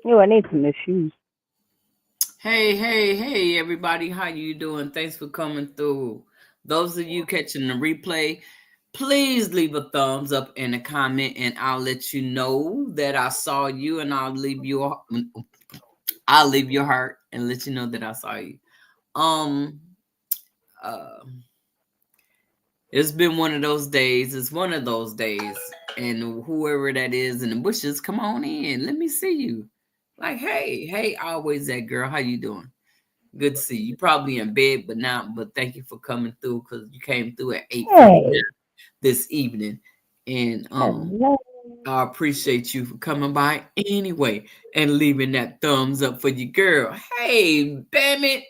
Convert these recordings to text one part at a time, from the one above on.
Ooh, I need some new shoes. Hey, everybody. How you doing? Thanks for coming through. Those of you catching the replay, please leave a thumbs up and a comment, and I'll let you know that I saw you, and I'll leave your heart and let you know that I saw you. Um, uh, it's been one of those days. It's one of those days, and whoever that is in the bushes, come on in. Let me see you. Like, hey, always that girl. How you doing? Good to see you. You probably in bed, but thank you for coming through because you came through at 8:49 Hey, this evening. And hello. I appreciate you for coming by anyway and leaving that thumbs up for your girl. Hey, damn it.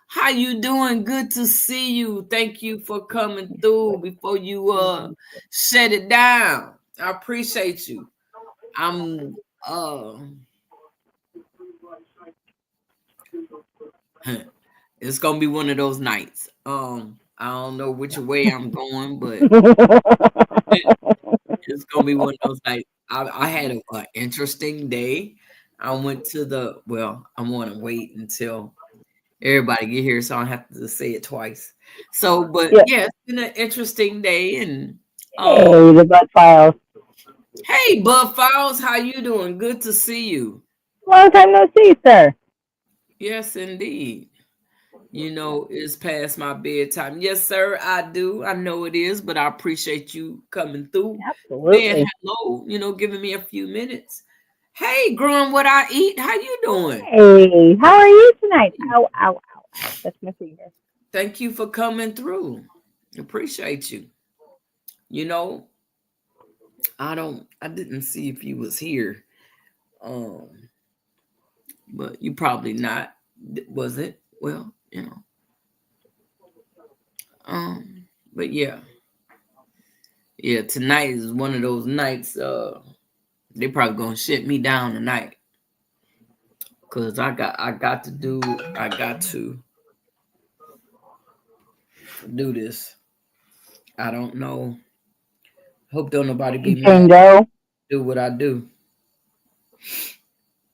How you doing? Good to see you. Thank you for coming through before you shut it down. I appreciate you. I'm it's gonna be one of those nights. I don't know which way I'm going, but it's gonna be one of those nights. I had an interesting day. I went to I want to wait until everybody get here, so I don't have to say it twice. So, but Yeah. yeah, it's been an interesting day, and Hey, the butt files. hey, Bud Files, how you doing? Good to see you. Long time no see, sir. Yes, indeed. It's past my bedtime. Yes, sir, I do. I know it is, but I appreciate you coming through, saying Absolutely. hello, giving me a few minutes. Hey, growing what I eat, how you doing? Hey, how are you tonight? Ow, ow, ow, ow. That's my finger. Thank you for coming through. Appreciate you. You know, I didn't see if you was here. Um, but you probably not, was it? Well, but yeah. Yeah, tonight is one of those nights, they probably gonna shut me down tonight. Cause I got to do this. I don't know. Hope don't nobody Hey, be mad. Jane Doe. Do what I do.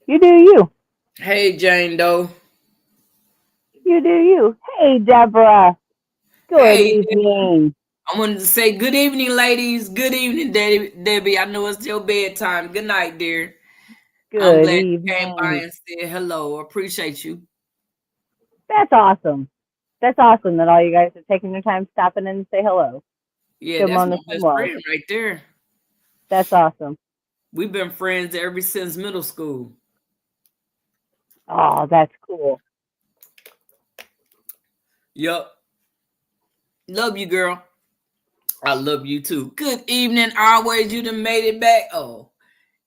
You do you. Hey Jane Doe. You do you. Hey, Deborah. Good Hey, evening. I wanted to say good evening, ladies. Good evening, Debbie. I know it's your bedtime. Good night, dear. I'm Good glad you came by evening. and said hello. Appreciate you. That's awesome. That's awesome that all you guys are taking your time stopping in to say hello. Yeah, Show them that's on my the some best love. friend right there. That's awesome. We've been friends ever since middle school. Oh, that's cool. Yup. Love you, girl. I love you too. Good evening. Always you done made it back. Oh,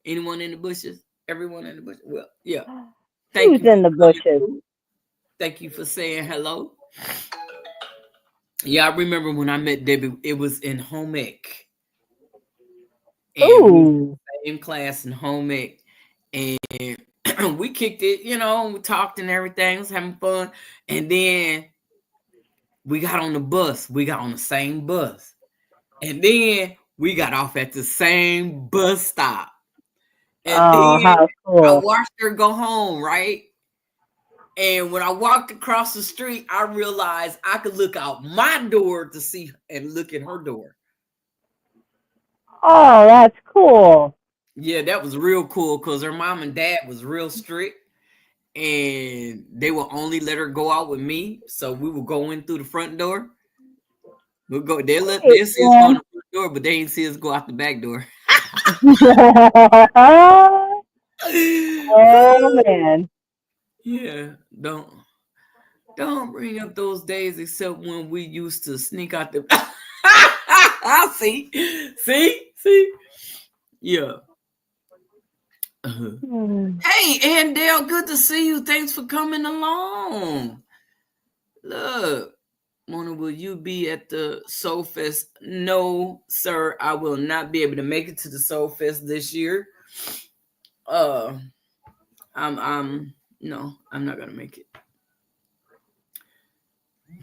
anyone in the bushes? Everyone in the bushes? Well, yeah. Thank Who's you for in the coming bushes? through. Thank you for saying hello. Yeah, I remember when I met Debbie, it was in home ec. And we was in Ooh. the same class in home ec. And we kicked it, we talked and everything, was having fun. And then we got on the bus. We got on the same bus. And then we got off at the same bus stop. And Oh, then how I cool. watched her go home, right? And when I walked across the street, I realized I could look out my door to see and look in her door. Oh, that's cool. Yeah, that was real cool because her mom and dad was real strict and they would only let her go out with me. So we would go in through the front door. We'll go, Hey, they'll see us go in man. the front door, but they ain't see us go out the back door. Oh, man. Yeah, don't bring up those days except when we used to sneak out the see? Yeah. Uh-huh. Hmm. Hey, Andale, good to see you. Thanks for coming along. Look, Mona, will you be at the Soul Fest? No, sir, I will not be able to make it to the Soul Fest this year. Uh, I'm no, I'm not gonna make it.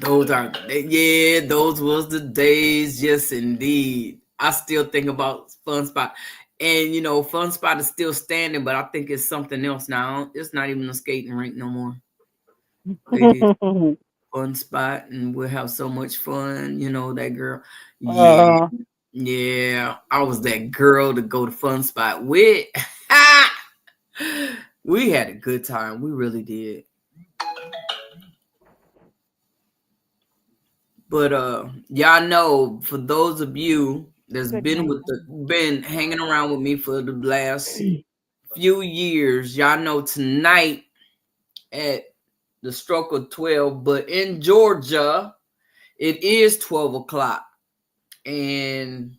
Those was the days. Yes, indeed. I still think about Fun Spot. And you know, Fun Spot is still standing, but I think it's something else now. It's not even a skating rink no more. They did Fun Spot, and we'll have so much fun. You know that girl. Yeah, yeah. I was that girl to go to Fun Spot with. We had a good time. We really did. But y'all know, for those of you that's been hanging around with me for the last few years, y'all know tonight at the stroke of 12, but in Georgia, it is 12 o'clock. And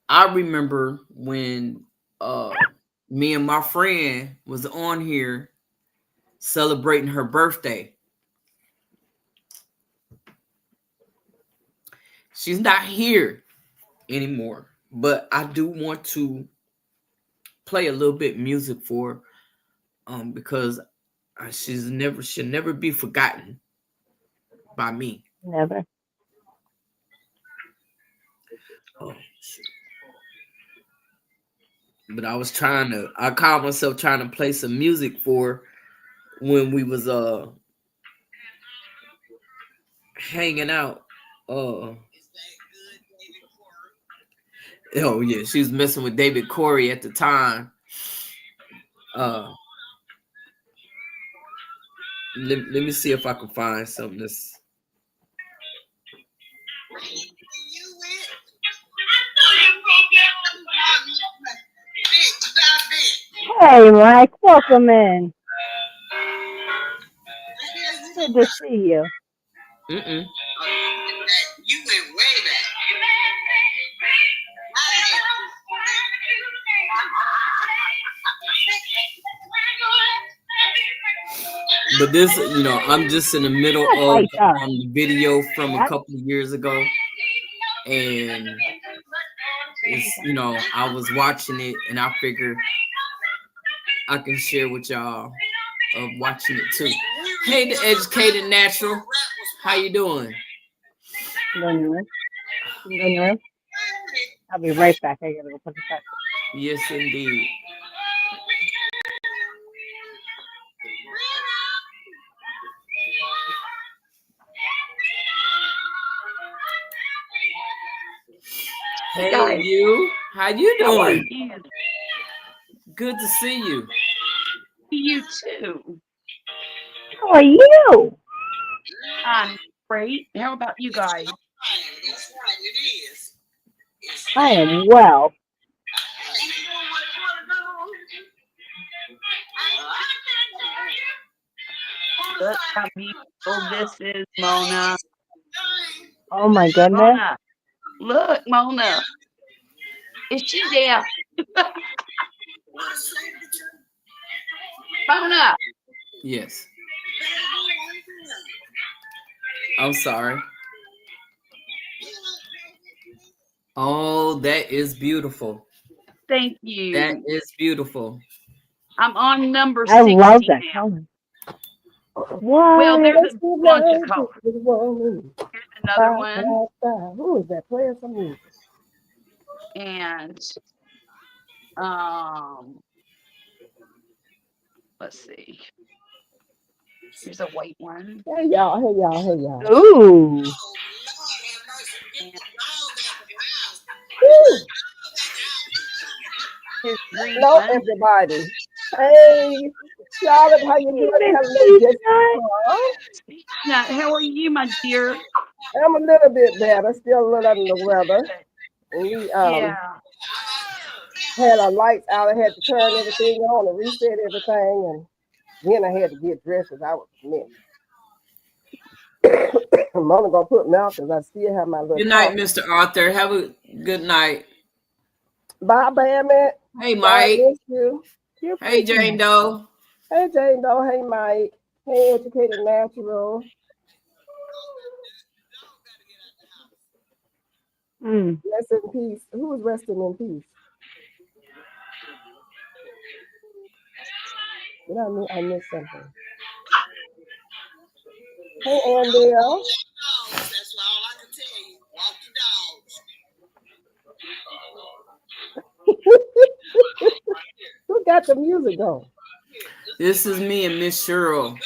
I remember when me and my friend was on here celebrating her birthday. She's not here anymore, but I do want to play a little bit music for because she'll never be forgotten by me. Never. Oh, shit. But I caught myself trying to play some music for when we was hanging out. Oh yeah, she was messing with David Corey at the time. Let me see if I can find something that's. Hey, Mike, welcome in. Good to see you. Mm-mm. You went way back. But this, you know, I'm just in the middle of the video from a couple of years ago, and it's, you know, I was watching it, and I figured I can share with y'all of watching it too. Hey, the Educated Natural, how you doing? Go in your room. You can go in your room. I'll be right back. I gotta go put this up. Yes, indeed. Hey, you. How you doing? How are you? Good to see you. You too. How are you? I'm great. How about you guys? That's right, it is. I am well. Look how beautiful this is, Mona. Oh my goodness. Mona. Look, Mona. Is she there? Mona. Yes. I'm sorry. Oh, that is beautiful. Thank you. That is beautiful. I'm on number 60 I love that now. color. What? Well, there's a bunch of colors. Here's another one. Who is that playing some music? And let's see. Here's a white one. Hey y'all, hey y'all, hey y'all. Ooh. Here's green Hello, one. everybody. Hey, Charlotte, how you doing? How are you, my dear? I'm a little bit better, still a little under the weather. We had our lights out. I had to turn everything on and reset everything, and then I had to get dressed because I was messy. I'm only gonna put milk because I still have my little. Good night, Mr. Arthur. Have a good night. Bye, Bammy. Hey, Mike. I miss you. Hey, Jane Doe. Hey, Jane Doe. Hey, Mike. Hey, Educated Natural. Rest in peace. Who is resting in peace? Did I missed something. Hey, Andale. That's all I can tell you. Walk your dogs. got the music going? This is me and Miss Cheryl.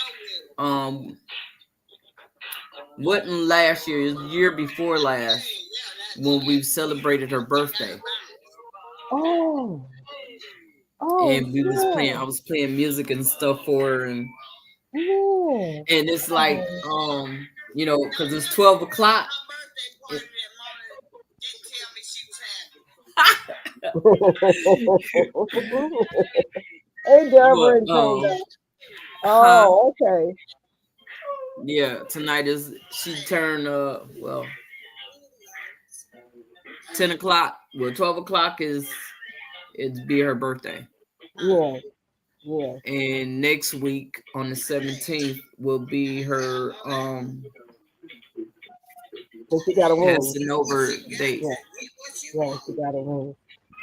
Wasn't last year, it was the year before last when we celebrated her birthday. Oh, And we was playing, yeah. I was playing music and stuff for her, and Yeah. it's like you know, because it's 12 o'clock. Hey, Deborah But and Kanga. huh? Oh, okay. Yeah, tonight is she turned well 10 o'clock. Well, 12 o'clock is it'd be her birthday. Yeah, yeah. And next week on the 17th will be her So she got a room. passing over date. Yeah, yeah, she got a room.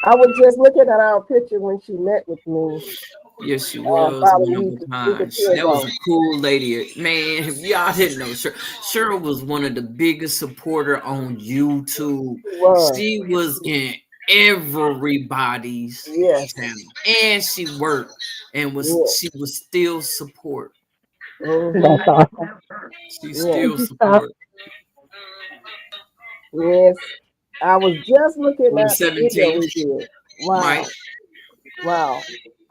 I was just looking at our picture when she met with me. Yes, she was About a one of week the or times. two That was ago. a cool lady. Man, if y'all didn't know, Cheryl was one of the biggest supporter on YouTube. She was. She was in everybody's Yes. channel. And she worked and Yes. she was still support. Mhm. That's awesome. She Yeah. still Thank you, support. Yes. I was just looking On the at the video 17th, we did. Wow. Mike. Wow.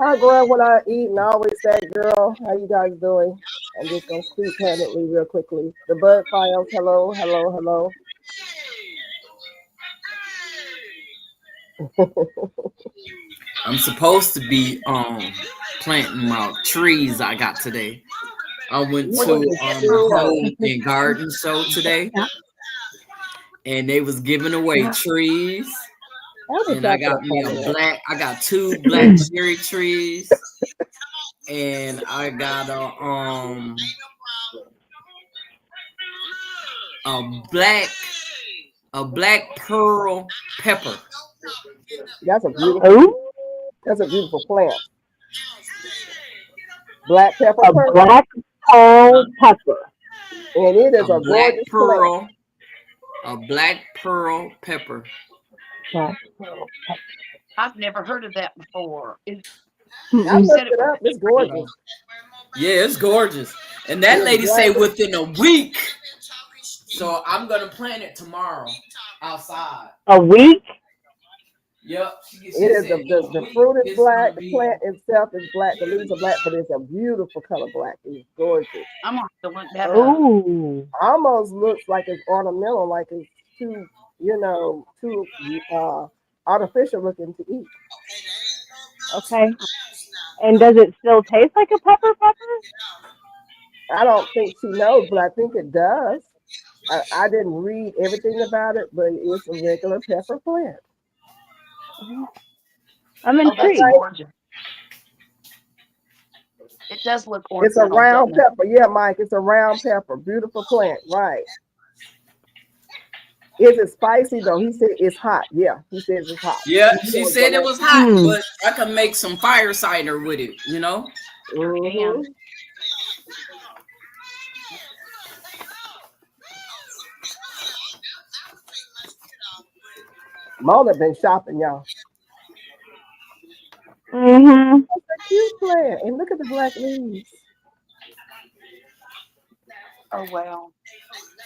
Hi, girl. When I eat, and I always say, girl, how you guys doing? I'm just going to speak candidly real quickly. The Bud Files, hello, hello, hello. I'm supposed to be planting my trees I got today. I went Look to at the the home and garden show today, and they was giving away trees. And I got me I got 2 black cherry trees, and I got a black pearl pepper. That's a beautiful. Oh, That's a beautiful plant. Black pepper. a black pearl pepper. And it is a black gorgeous pearl. plant. A black pearl pepper. Black pearl pepper. I've never heard of that before. I looked it up. It's gorgeous. Yeah, it's gorgeous. And that lady say within a week. So I'm gonna plant it tomorrow outside. A week? Yep. It is the fruit is black, the plant itself is black, the leaves are black, but it's a beautiful color black. It's gorgeous. I'm gonna have to look that up. Oh, Almost looks like it's ornamental, like it's too artificial looking to eat. okay. And does it still taste like a pepper? I don't think she knows, but I think it does. I didn't read everything about it, but it's a regular pepper plant. I'm Oh, that's intrigued. gorgeous. It does look It's a ornamental, round doesn't it? pepper. Yeah, Mike, it's a round pepper. Beautiful plant, right. Is it spicy though? He said it's hot. Yeah, he says it's hot. Yeah, she said it was hot, but I can make some fire cider with it, you know? Mhm. Mona been shopping, y'all. Mm-hmm. That's a cute plant. And look at the black leaves. Oh wow.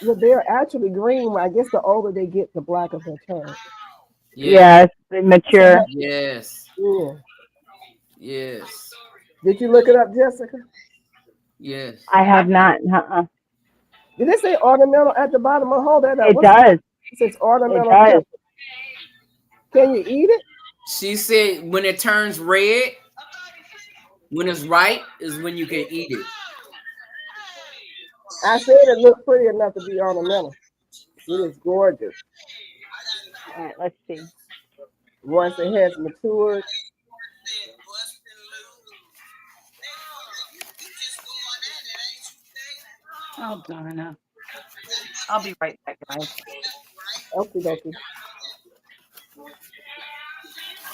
Well, they're actually green. I guess the older they get, the blacker they turn. Yes, they mature. Yes. Yeah. Yes. Did you look it up, Jessica? Yes. I have not. Did it say ornamental at the bottom? Hold that up. It does. It says ornamental It does. pepper. Can you eat it? She said when it turns red, when it's ripe, is when you can eat it. I said it looked pretty enough to be ornamental. It is gorgeous. All right, let's see. Once it has matured. Oh Donna. I'll be right back, guys. Okie dokie.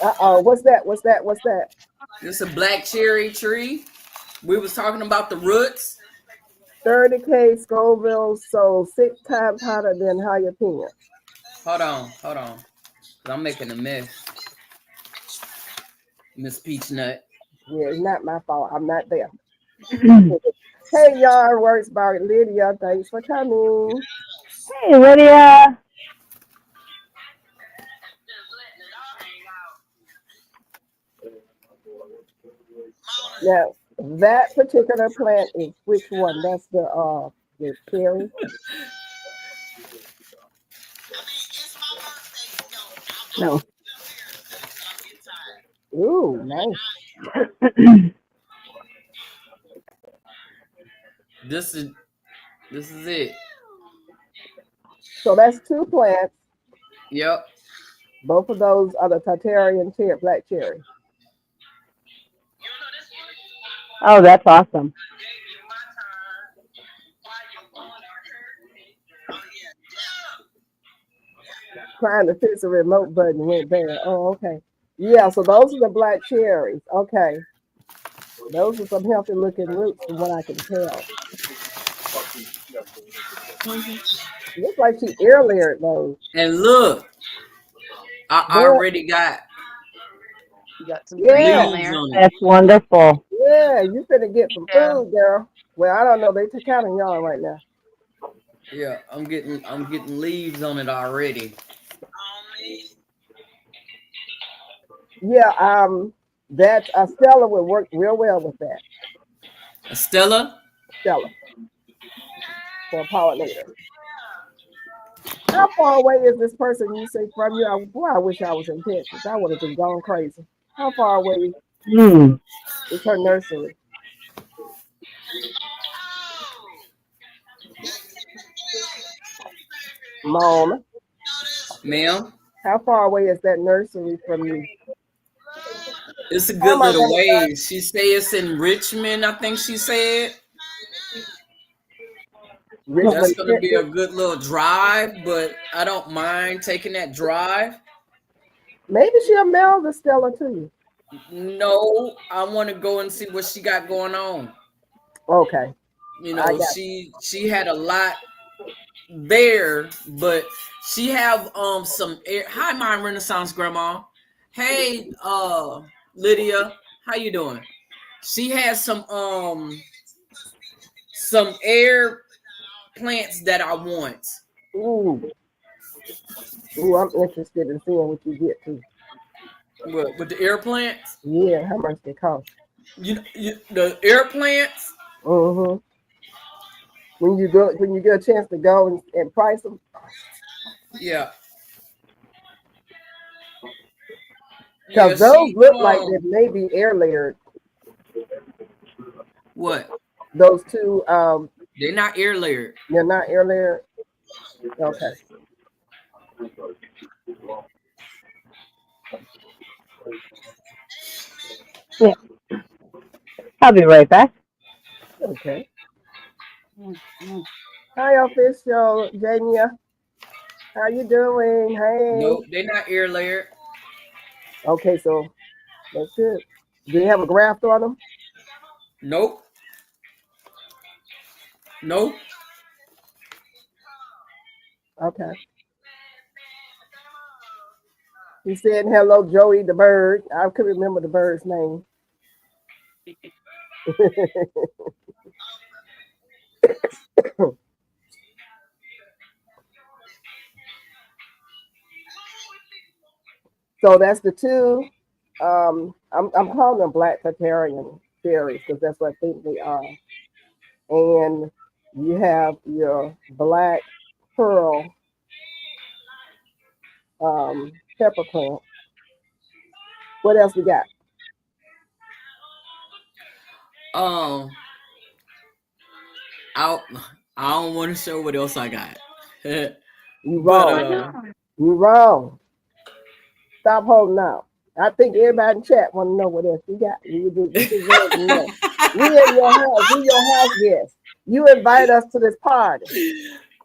Uh-oh, what's that? What's that? What's that? It's a black cherry tree. We was talking about the roots. 30K Scoville, so 6 times hotter than jalapeno. Hold on. I'm making a mess. Miss Peach Nut. Yeah, it's not my fault. I'm not there. Hey, Yarn Works by Lydia. Thanks for coming. Hey, Lydia. Now, that particular plant is which one? That's the cherry. I mean, it's my birthday. No. I'm getting tired. Ooh, nice. This is it. So that's 2 plants. Yep. Both of those are the Tartarian cherry, black cherry. Oh, that's awesome. Trying to fix the remote button went bad. Oh, okay. Yeah, so those are the black cherries. Okay. Those are some healthy looking roots from what I can tell. Looks like she ear layered those. And look, I already got You got some green on leaves there. on it. That's wonderful. Yeah, you finna get some Yeah. food, girl. Well, I don't know. They counting y'all right now. Yeah, I'm getting leaves on it already. Yeah, that Stella would work real well with that. Stella? Stella for a pollinator. How far away is this person you say from you? I wish I was in Texas. I would have just gone crazy. How far away is her nursery? Mom, Ma'am? how far away is that nursery from you? It's a How good am I little gonna find? ways. She say it's in Richmond, I think she said. That's Richmond, gonna be a Texas? good little drive, but I don't mind taking that drive. Maybe she'll mail the Stella to you. No, I want to go and see what she got going on. Okay, You I know, got she had a lot there, but she have some air. Hi, my Renaissance grandma. Hey, Lydia, how you doing? She has some air plants that I want. you. Ooh, I'm interested in seeing what you get to. What, with the air plants? Yeah, how much they cost? The air plants? Mm-hmm. When you get a chance to go and price them. Yeah. Yeah, Because those she look like they may be air layered. what? Those two, They're not air layered. they're not air layered. Okay. Yeah. I'll be right back. Okay. Hi, official Jamia. How you doing? Hey. Nope, they're not air layered. Okay, so that's good. Do they have a graft on them? Nope. Nope. Okay. He said hello, Joey the bird. I could remember the bird's name. So that's the two. I'm calling them black Tartarian fairies because that's what I think they are. And you have your black pearl pepper plant. What else we got? I I don't want to show what else I got. You But wrong. You wrong. Stop holding out. I think everybody in chat want to know what else you got. You deserve to know. We in your house. We your house guests. You invite us to this party.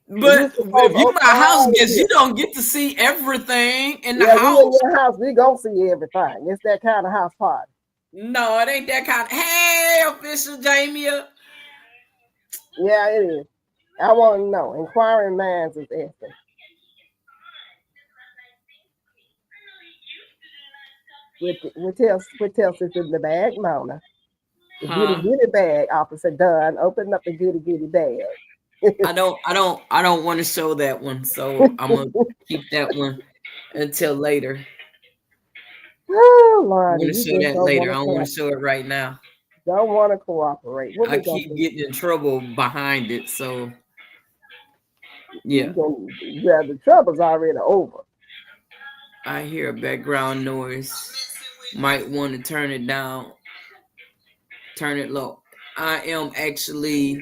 But if you my house guest, you don't get to see everything in the Yeah, we in house. your house. We gonna see everything. It's that kind of house party. No, it ain't that kind of. Hey, official Jamia. Yeah, it is. I want to know. Inquiring minds is asking. What else is in the bag, Mona? The Huh? goody bag, Officer Dunn. Open up the goody bag. I don't want to show that one, so I'm gonna keep that one until later. Oh, I'm Lordy, gonna you show just that don't later. want I to don't want to show it right now. Don't want to cooperate. What I we gonna keep do? getting in trouble behind it, so yeah. Yeah, the trouble's already over. I hear a background noise. Might want to turn it down, turn it low. I am actually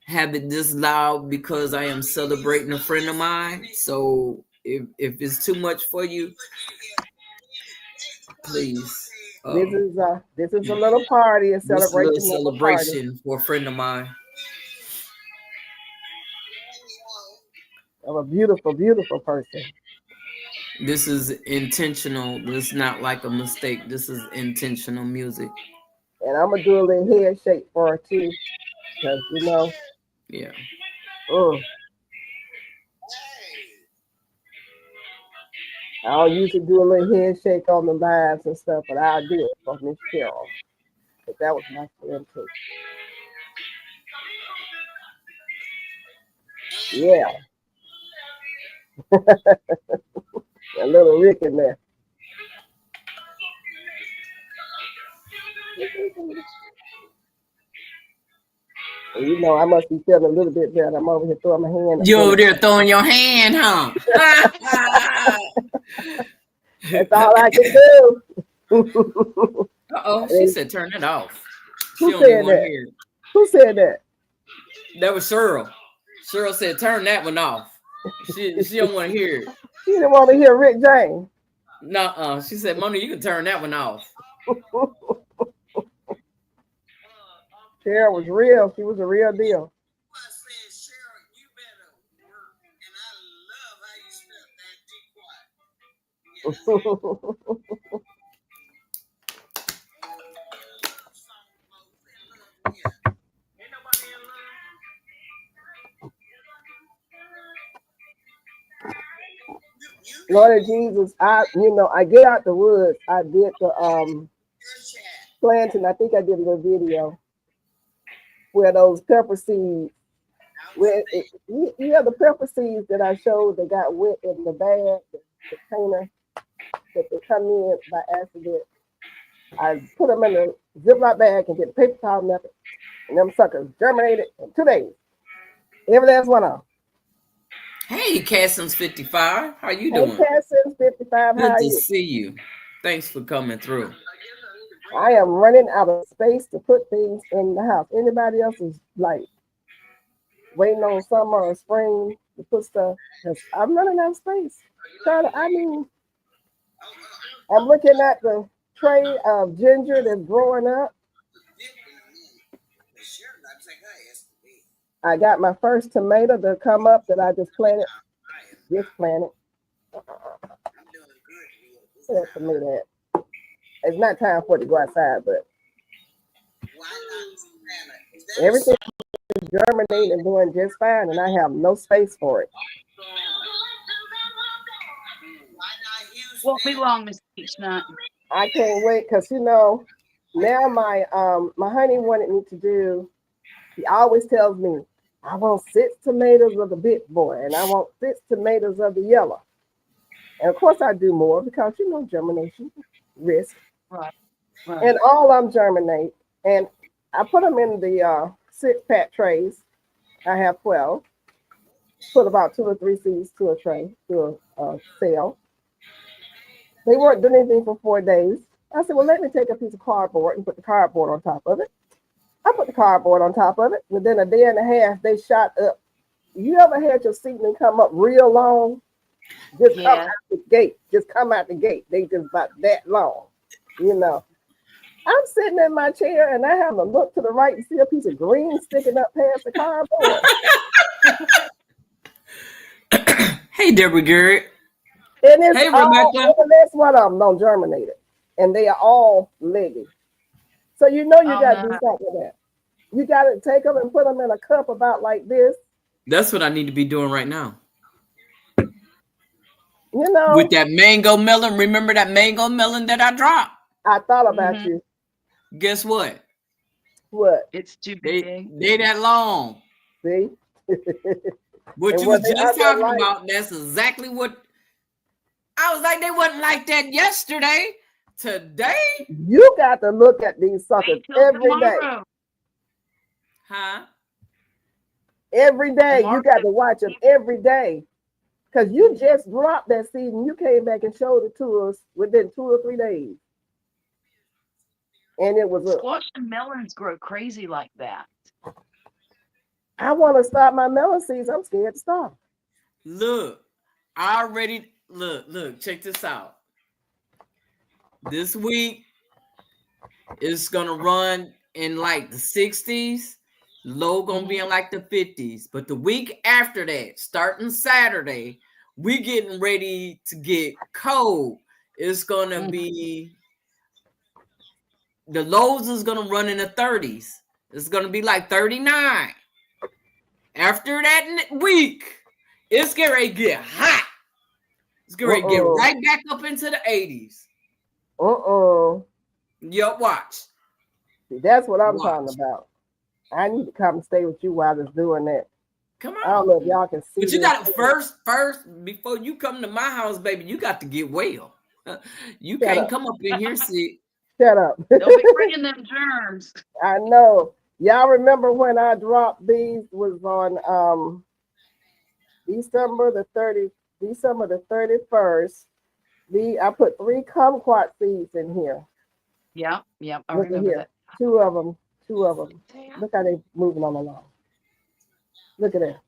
having this loud because I am celebrating a friend of mine. So if it's too much for you, please. This is a little party, a This is a little celebration of a party celebration for a friend of mine. of a beautiful, beautiful person. This is intentional. This is not like a mistake. This is intentional music. And I'm gonna do a little head shake for her too, because Yeah. I don't usually do a little head shake on the lives and stuff, but I'll do it for Miss Carol. But that was my friend too. Yeah. A little Rick in there. And I must be feeling a little bit better. I'm over here throwing my hand up. You over there throwing your hand, huh? That's all I can do. Uh-oh, she said turn it off. She Who don't even said want to that? hear it. Who said that? That was Cheryl. Cheryl said turn that one off. She don't want to hear it. She didn't want to hear Rick James. Nuh-uh. She said, Mona, you can turn that one off. Cheryl was real. She was a real deal. Lord Jesus, I get out the woods. I did the planting. I think I did a little video where those pepper seeds, the pepper seeds that I showed that got wet in the bag, the container that they come in by accident. I put them in a Ziploc bag and get the paper towel method, and them suckers germinated in 2 days. Every last one of them. Hey, Cassins 55. How you doing? Hey, Cassins 55. Good how are to you? see you. Thanks for coming through. I am running out of space to put things in the house. Anybody else is like waiting on summer or spring to put stuff? Because I'm running out of space. I'm looking at the tray of ginger that's growing up. I got my first tomato to come up that I just planted. Just planted. Where's that tomato at? It's not time for it to go outside, but everything is germinating and doing just fine, and I have no space for it. Won't be long, Miss Peachnut. I can't wait because now my honey wanted me to do. He always tells me, I want 6 tomatoes of the big boy, and I want 6 tomatoes of the yellow. And of course, I do more because germination risk. Right. And all of them germinate, and I put them in the 6-pack trays. I have 12. Put about 2 or 3 seeds to a tray to a cell. They weren't doing anything for 4 days. I said, well, let me take a piece of cardboard and put the cardboard on top of it. I put the cardboard on top of it. Within a day and a half, they shot up. You ever had your seedling come up real long? Just come out the gate. Just come out the gate. They just about that long. I'm sitting in my chair and I have to look to the right and see a piece of green sticking up past the cardboard. Hey, Deborah Garrett. And it's hey, all, Rebecca. the next one of them don't germinate it. And they are all leggy. So you got to do something with that. You got to take them and put them in a cup about like this. That's what I need to be doing right now. You know, with that mango melon. Remember that mango melon that I dropped? I thought about you. Guess what? What? It's too They big. that long. See? What And you were was they just under talking light? about, that's exactly what I was like. They wasn't like that yesterday. Today? You got to look at these suckers Wait till every day. tomorrow. Huh? Every day. You Tomorrow. got to watch them every day. Because you just dropped that seed and you came back and showed it to us within 2 or 3 days. And it was up. Squash and melons grow crazy like that. I want to start my melon seeds. I'm scared to start. Look, I already look, check this out. This week it's gonna run in like the 60s, low gonna be in like the 50s. But the week after that, starting Saturday, we getting ready to get cold. It's gonna be the lows is gonna run in the 30s. It's gonna be like 39. After that week, it's getting ready to get hot. It's getting ready to get right back up into the 80s. Yup, watch. See, that's what I'm talking about. I need to come and stay with you while it's doing that. Come on. I don't know if y'all can see. But you got to first, before you come to my house, baby, you got to get well. You can't come up in here sick. Shut up. Don't be bringing them germs. I know. Y'all remember when I dropped these was on December the 31st. I put 3 kumquat seeds in here. Yeah, I Look at remember here. that. Two of them. Look how they moving on along. Look at that.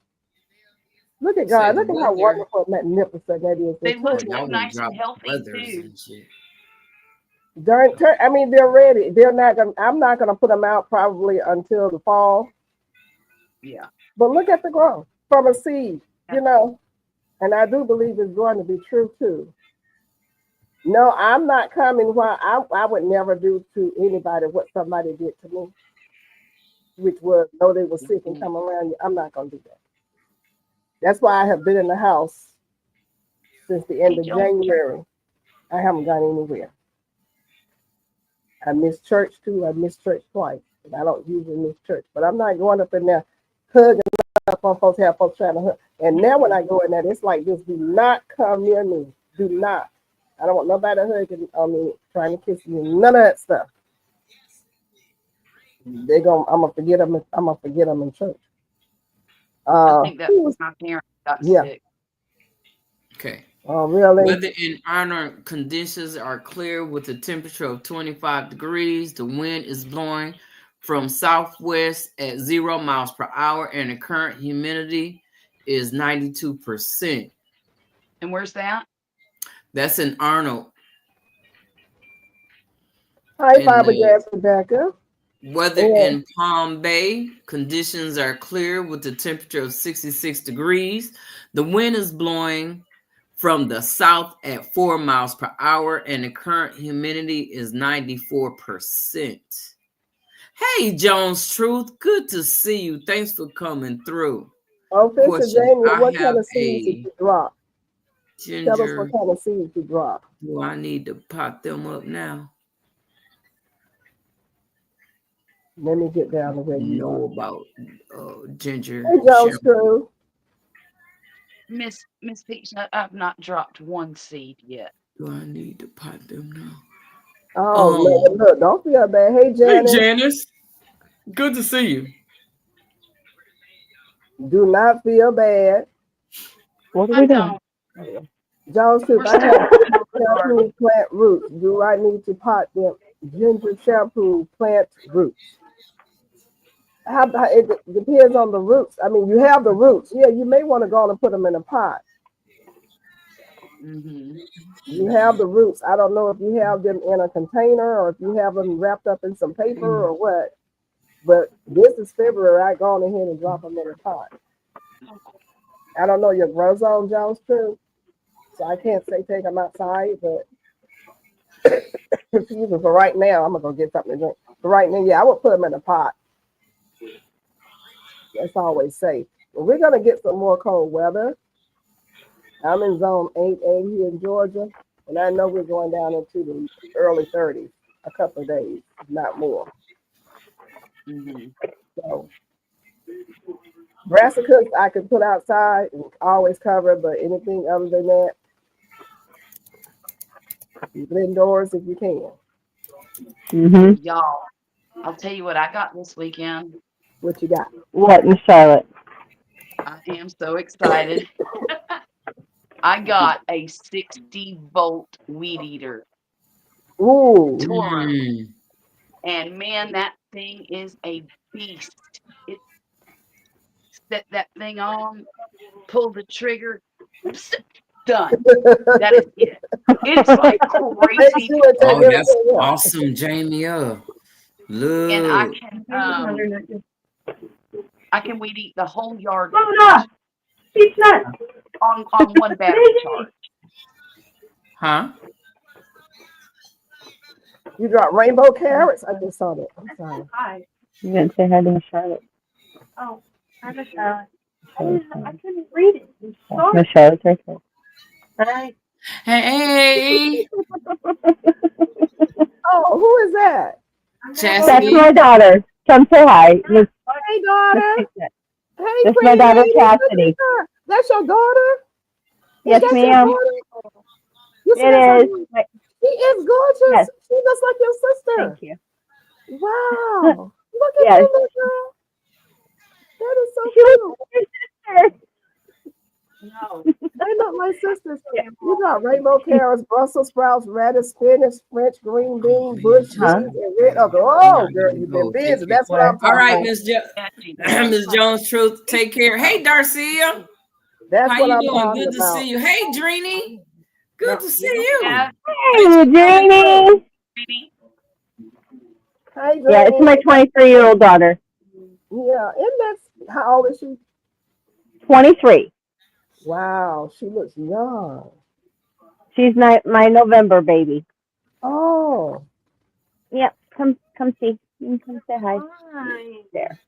Look at God. Look at how wonderful and magnificent that is. They look so nice and healthy too. I mean, they're ready. They're not gonna. I'm not gonna put them out probably until the fall. Yeah. But look at the growth from a seed, you know. And I do believe it's going to be true too. No, I'm not coming. While I would never do to anybody what somebody did to me, which was know they were sick and come around you. I'm not gonna do that. That's why I have been in the house since the end of January. I haven't gone anywhere. I missed church too. I missed church twice. I don't usually miss church, but I'm not going up in there hugging up on folks, have folks trying to hug. And now when I go in there, it's like this: do not come near me. Do not. I don't want nobody hugging on me, trying to kiss me. None of that stuff. I'm gonna forget them. I'm gonna forget them in church. I think that was my parents got sick. Okay. Oh, really? Weather and honor conditions are clear with a temperature of 25 degrees. The wind is blowing from southwest at 0 miles per hour, and the current humidity is 92%. And where's that? That's in Arnold. Hi, Fiberglass Rebecca. Weather in Palm Bay conditions are clear with a temperature of 66 degrees. The wind is blowing from the south at 4 miles per hour, and the current humidity is 94%. Hey, Jones Truth, good to see you. Thanks for coming through. Oh, Sister Jamie, what kind of seeds did you drop? Ginger. Tell us what kind of seeds you drop. Do I need to pot them up now? Let me get down to where you know about ginger. Hey, Jones Truth. Miss Peach, I've not dropped one seed yet. Do I need to pot them now? Oh, look, don't feel bad. Hey, Janice. Hey, Janice. Good to see you. Do not feel bad. What are we doing? Jones Truth, I have shampoo plant roots. Do I need to pot them? Ginger shampoo plant roots. It depends on the roots. I mean, you have the roots. Yeah, you may want to go on and put them in a pot. You have the roots. I don't know if you have them in a container or if you have them wrapped up in some paper or what. But this is February. I go on ahead and drop them in a pot. I don't know your grow zone, Jones Truth, so I can't say take them outside, but for right now, I'm gonna go get something to drink. For right now, yeah, I would put them in a pot. That's always safe. But we're gonna get some more cold weather. I'm in zone 8A here in Georgia, and I know we're going down into the early 30s, a couple of days, if not more. Mhm. So brassicas I can put outside and always cover, but anything other than that, keep it indoors if you can. Mm-hmm. Y'all, I'll tell you what I got this weekend. What you got? What in Charlotte? I am so excited. I got a 60-volt weed eater, Ooh, Toro, Mm. and man, that thing is a beast. It set that thing on, pull the trigger, psst, done. That is it. It's like makes crazy you and take Oh, power, that's everything else. awesome, Jamie. and I Look. can weed eat the whole yard Luna, she's not. on one battery charge. Huh? You got rainbow carrots? I just saw that. I'm sorry. Hi. You didn't say hi to Charlotte. Oh, hi, Michelle. I couldn't read it. Michelle's right there. Hi. Hey, Oh, who is that? That's Chastity. my daughter. Come say hi. Miss, Hey, daughter. Miss, Hey, that's pretty my daughter, lady. Chastity. That's your daughter? Yes, Is that your ma'am. daughter? You said It that's is. her daughter. She is gorgeous. Yes. She looks like your sister. Thank you. Wow. Look at Yes. you, little girl. That is so She was cute. my sister. No. They look like sisters. You got rainbow carrots, Brussels sprouts, radish, spinach, French green bean, bush beans, Huh? and red okra. Oh, girl, you've been busy. That's what I'm All talking right, about. Miss Yeah, she does. Miss Jones Truth, take care. Hey, Darcia. That's How what you I'm doing? talking Good to about. see you. Hey, Dreeny. Good to see Yeah, you. Hey, Dreamy. baby. Hey, Yeah, it's my Dreamy. 23-year-old daughter. Yeah, and that's how old is she? 23. Wow, she looks young. She's my November baby. Oh, Yep. Come see. You can come say hi. There.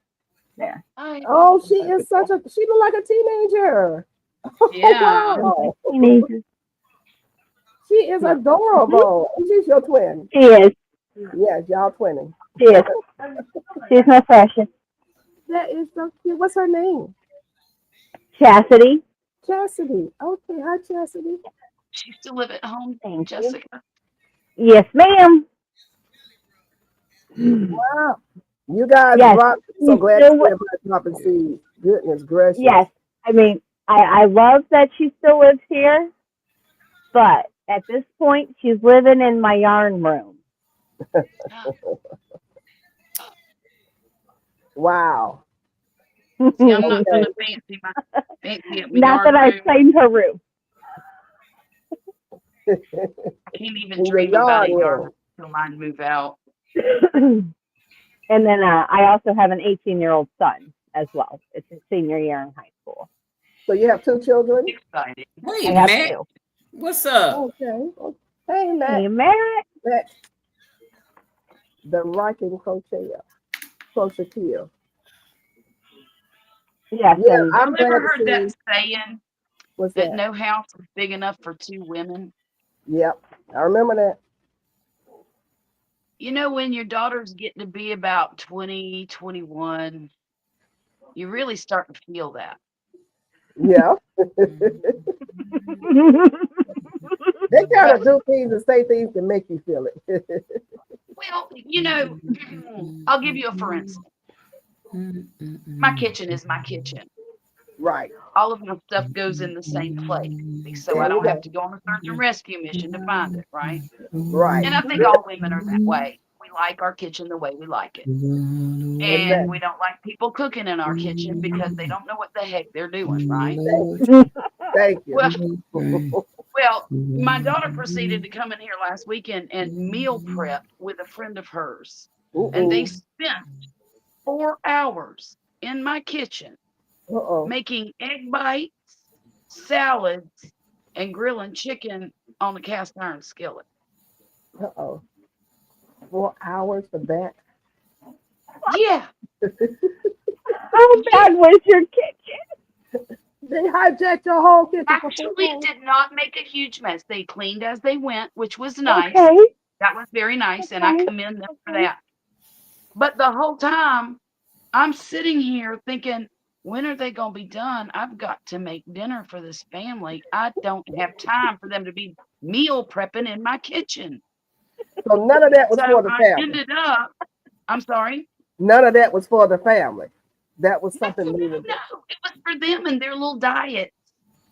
There. Hi. oh, she is such a. She look like a teenager. Yeah. Wow, Teenager. she is adorable. She's your twin. She is. Yes, y'all twinning. She is. She's my precious. That is so cute. What's her name? Chastity. Chastity. Okay, hi Chastity. She still live at home, Thank you. Jessica. Yes, ma'am. Wow, you guys Yes. rock. So She's glad to still see with, everybody dropping seeds. Goodness gracious. yes. I mean, I love that she still lives here, but at this point, she's living in my yarn room. Wow. See, I'm not Okay. gonna fancy at my Not yard that I room. claimed her room. Can't even In your dream about yard a yard room. room till mine move out. And then I also have an 18-year-old son as well. It's his senior year in high school. So you have two children? Excited. Hey, I have Matt. two. What's up? Okay. Hey, Matt. Hey, Matt. Matt. The rocking crocheter. Crocheteer. Yes, Yeah, and I'm Y'all glad ever to heard see. that saying What's that that? no house is big enough for two women? Yep. I remember that. You know, when your daughter's getting to be about 20, 21, you really start to feel that. Yeah. They kind of do things and say things to make you feel it. Well, you know, I'll give you a for instance. My kitchen is my kitchen. Right. All of my stuff goes in the same place, so There I you don't have go. to go on a search and rescue mission to find it, right? Right. And I think all women are that way. We like our kitchen the way we like it. And Exactly. we don't like people cooking in our kitchen because they don't know what the heck they're doing, right? Thank you. Well, my daughter proceeded to come in here last weekend and meal prep with a friend of hers. And they spent 4 hours in my kitchen Uh-oh. making egg bites, salads, and grilling chicken on the cast iron skillet. Uh-oh. 4 hours for that? Yeah. How bad was your kitchen? They hijacked your whole kitchen. Actually did not make a huge mess. They cleaned as they went, which was nice. Okay. That was very nice, and I Okay. commend them for that. But the whole time, I'm sitting here thinking, when are they going to be done? I've got to make dinner for this family. I don't have time for them to be meal prepping in my kitchen. So none of that was So for the I family. ended up, I'm sorry. None of that was for the family. That was No, something we would do. it was for them and their little diet.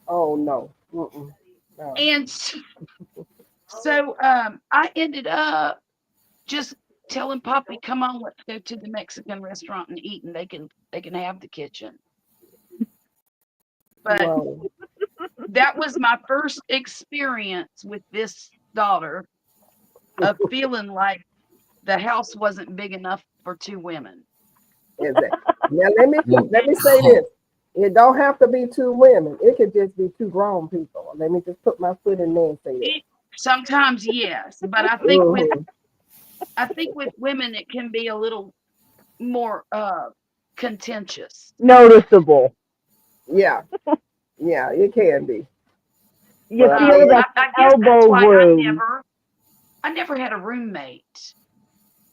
Oh no. Mm-mm. No. And so I ended up just telling Poppy, come on, let's go to the Mexican restaurant and eat, and they can have the kitchen. But Whoa. that was my first experience with this daughter of feeling like the house wasn't big enough for two women. Exactly. Now let me say this. It don't have to be two women. It could just be two grown people. Let me just put my foot in there and say it. Sometimes yes, but I think with women it can be a little more contentious. Noticeable. Yeah. Yeah, it can be. You Well, feel that I guess that's elbow why room. I never had a roommate.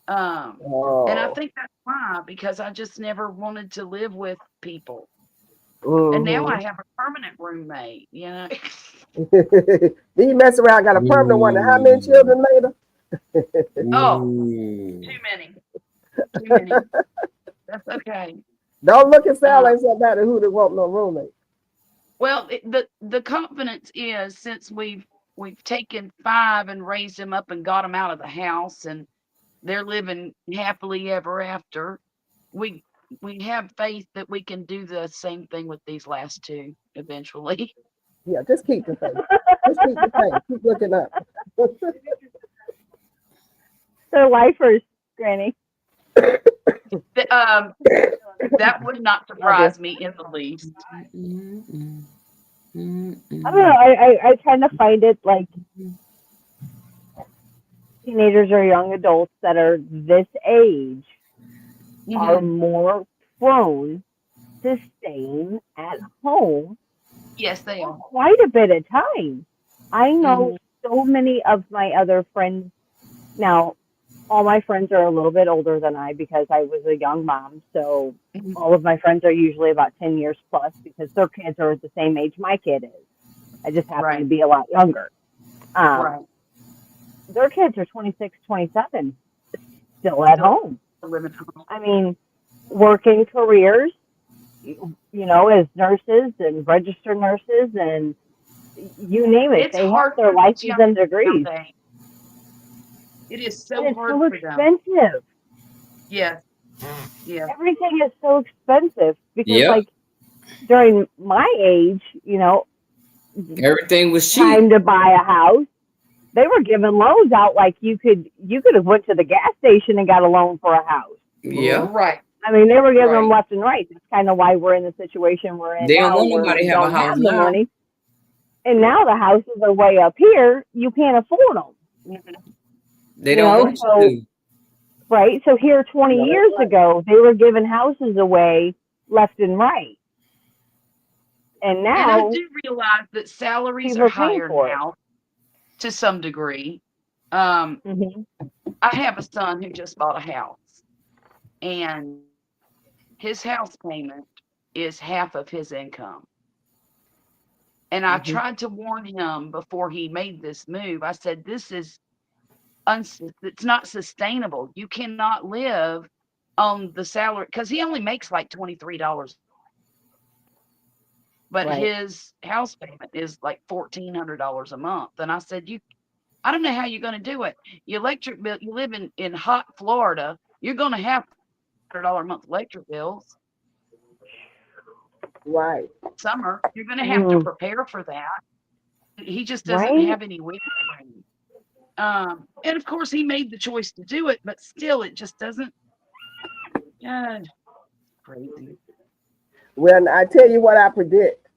And I Oh. think that's why, because I just never wanted to live with people. Mhm. And now I have a permanent roommate, you know. Then you mess around, got a permanent one. And how many children later? Oh, too many. Too many. That's okay. Don't look at Sally like somebody who didn't want no roommate. Well, the confidence is, since we've taken 5 and raised them up and got them out of the house, and they're living happily ever after, we have faith that we can do the same thing with these last 2 eventually. Yeah, just keep the faith. Just keep the faith. Keep looking up. They're lifers, Granny. That would not surprise me in the least. I don't know. I kind of find it like teenagers or young adults that are this age are more prone to staying at home. Yes, they are. Quite a bit of time. I know so many of my other friends. Now, all my friends are a little bit older than I because I was a young mom. So all of my friends are usually about 10 years plus because their kids are at the same age my kid is. I just happen to be a lot younger. Their kids are 26, 27, still at home. I mean, working careers, you know, as nurses and registered nurses and you name it. They have their license and degrees. It is so it's hard so for expensive. them. Yes. Yeah. Everything is so expensive because, like, during my age, you know, everything was cheap. Time to buy a house. They were giving loans out like you could have went to the gas station and got a loan for a house. Yeah. Right. I mean, they were giving them left and right. That's kind of why we're in the situation we're in they now. Don't want nobody have a house the now. money. And now the houses are way up here. You can't afford them. They don't want you to. Right. So here 20 years ago, they were giving houses away left and right. And now, and I do realize that salaries are higher now to some degree. I have a son who just bought a house, and his house payment is half of his income. And I tried to warn him before he made this move. I said, this is it's not sustainable. You cannot live on the salary, because he only makes like $23. But his house payment is like $1,400 a month. And I said, I don't know how you're going to do it. Your electric bill, you live in hot Florida, you're going to have $100 a month electric bills. Right. Summer, you're going to have to prepare for that. He just doesn't have any wiggle room. And of course, he made the choice to do it, but still, it just doesn't. Crazy. Well, I tell you what I predict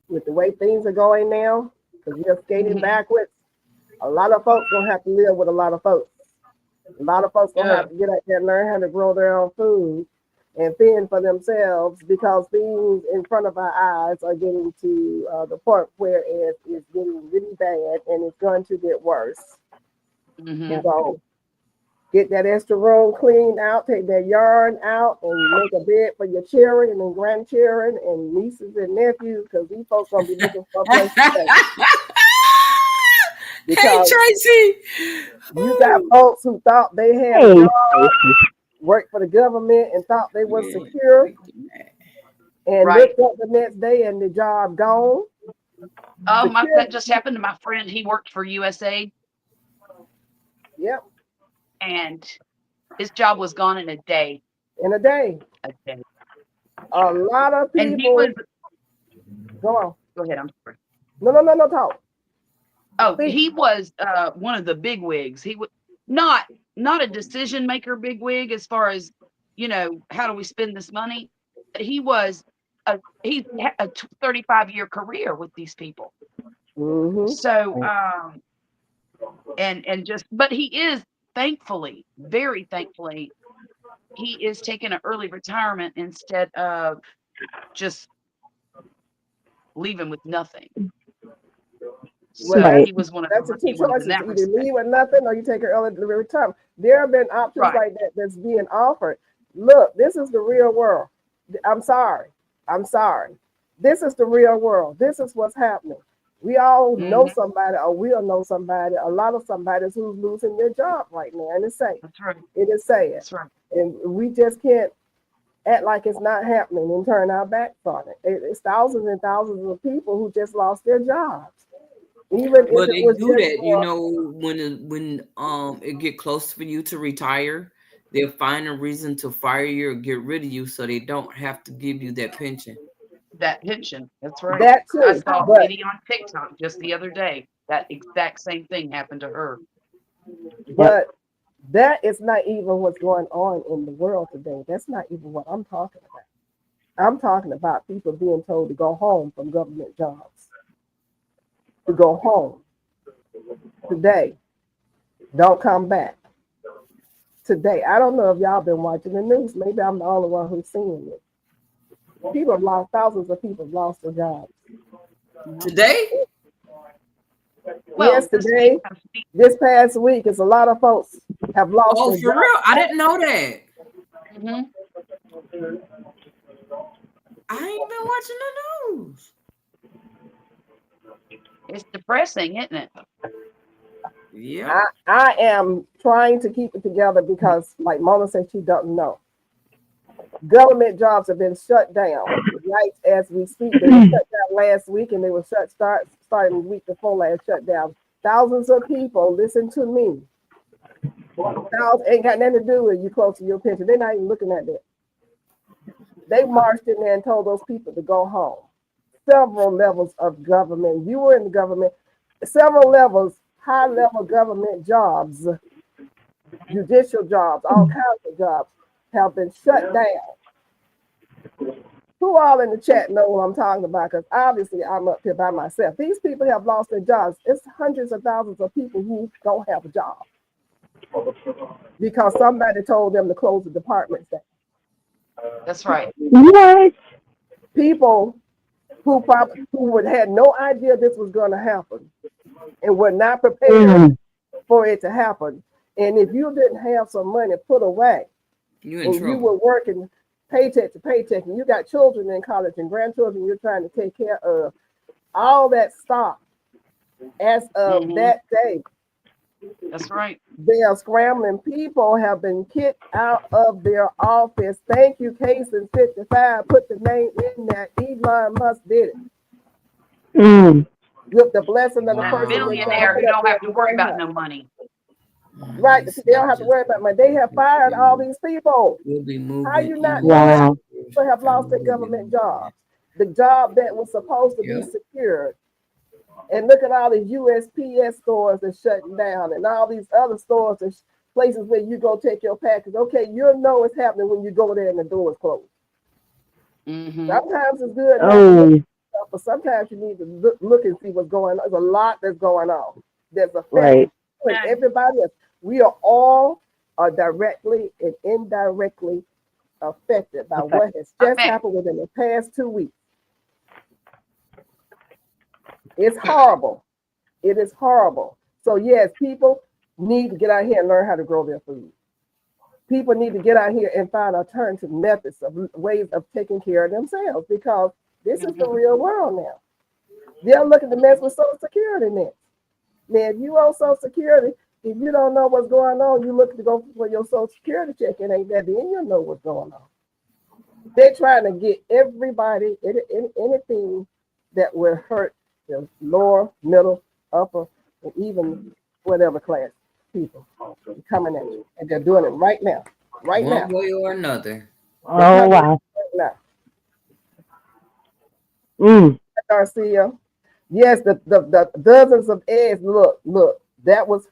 with the way things are going now, because we're skating backwards. A lot of folks gonna have to live with a lot of folks. A lot of folks gonna have to get out there and learn how to grow their own food. and fend for themselves because things in front of our eyes are getting to the point where it's getting really bad and it's going to get worse. Mhm. So get that extra room cleaned out, take that yarn out, and make a bed for your children and grandchildren and nieces and nephews, because these folks gonna be looking for a place to stay. Hey, Because Tracy. you got folks who thought they had a Hey, job, Tracy. worked for the government, and thought they were Yeah. secure, and Right. looked up the next day and the job gone. That just happened to my friend. He worked for USA, Yep, and his job was gone in a day. in a day. A day. A lot of And he people. was. Go on. Go ahead. I'm sorry. No, talk. Oh, Speak. he was one of the big wigs. He was not a decision maker big wig as far as, how do we spend this money? He was he had a 35-year career with these people. Mm-hmm. So but he is thankfully, very thankfully, he is taking an early retirement instead of just leaving with nothing. So Right. he was one of That's the the two lucky ones in choices. that Either respect. leave with nothing or you take an early retirement. There have been options Right. like that that's being offered. Look, this is the real world. I'm sorry. This is the real world. This is what's happening. We all know somebody, or we'll know somebody, a lot of somebody who's losing their job right now. And it's sad. That's right. It is sad. That's right. And we just can't act like it's not happening and turn our backs on it. It's thousands and thousands of people who just lost their jobs. Even Well, if it they was do just that, when it get close for you to retire, they'll find a reason to fire you or get rid of you so they don't have to give you that pension. That pension. That's right. that I too. saw a But lady on TikTok just the other day. That exact same thing happened to her. but that is not even what's going on in the world today. That's not even what I'm talking about. I'm talking about people being told to go home from government jobs. To go home today. Don't come back. Today. I don't know if y'all been watching the news. Maybe I'm the only one who's seeing it. People have lost, thousands of people have lost their jobs. Today? Well, Yes, today, this past week, it's a lot of folks have lost Oh, their for jobs. real? I didn't know that. Mhm. I ain't been watching the news. It's depressing, isn't it? Yeah. I am trying to keep it together because, like Mona said, she doesn't know. Government jobs have been shut down right as we speak. They were shut down last week, and they were starting the week before last shut down. Thousands of people, listen to me. Ain't got nothing to do with you close to your pension. They're not even looking at that. They marched in there and told those people to go home. Several levels of government. You were in the government. Several levels, high-level government jobs, judicial jobs, all kinds of jobs have been shut down. Who all in the chat know what I'm talking about? Because obviously I'm up here by myself. These people have lost their jobs. It's hundreds of thousands of people who don't have a job because somebody told them to close the departments down. That's right. What? People who would had no idea this was going to happen and were not prepared for it to happen. And if you didn't have some money put away, You in and trouble. you were working paycheck to paycheck, and you got children in college and grandchildren you're trying to take care of, all that stopped as of that day. That's right. They are scrambling. People have been kicked out of their office. Thank you, Case in 55. Put the name in there. Elon Musk did it. With the blessing of the That person billionaire who don't have to worry about no money. Right. They don't have to worry about money. They have fired all these people. We'll be moving. How you not know that people have lost their government jobs? The job that was supposed to be secured. And look at all these USPS stores that's shutting down and all these other stores and places where you go take your package. Okay, you'll know it's happening when you go there and the door is closed. Sometimes it's good, but sometimes you need to look and see what's going on. There's a lot that's going on. There's a fact with everybody else. We are all directly and indirectly affected by Okay. what has just Okay. happened within the past 2 weeks. It's horrible. It is horrible. So yes, people need to get out here and learn how to grow their food. People need to get out here and find alternative methods of ways of taking care of themselves, because this is the real world now. They're looking to mess with Social Security next. Now, if you owe Social Security, if you don't know what's going on, you look to go for your Social Security check, and ain't that then you'll know what's going on. They're trying to get everybody, anything that will hurt the lower, middle, upper, and even whatever class people coming at you. And they're doing it right now. Right One now. way or another. Oh wow. Right now. Mm. Garcia. Yes, the dozens of eggs. Look, that was,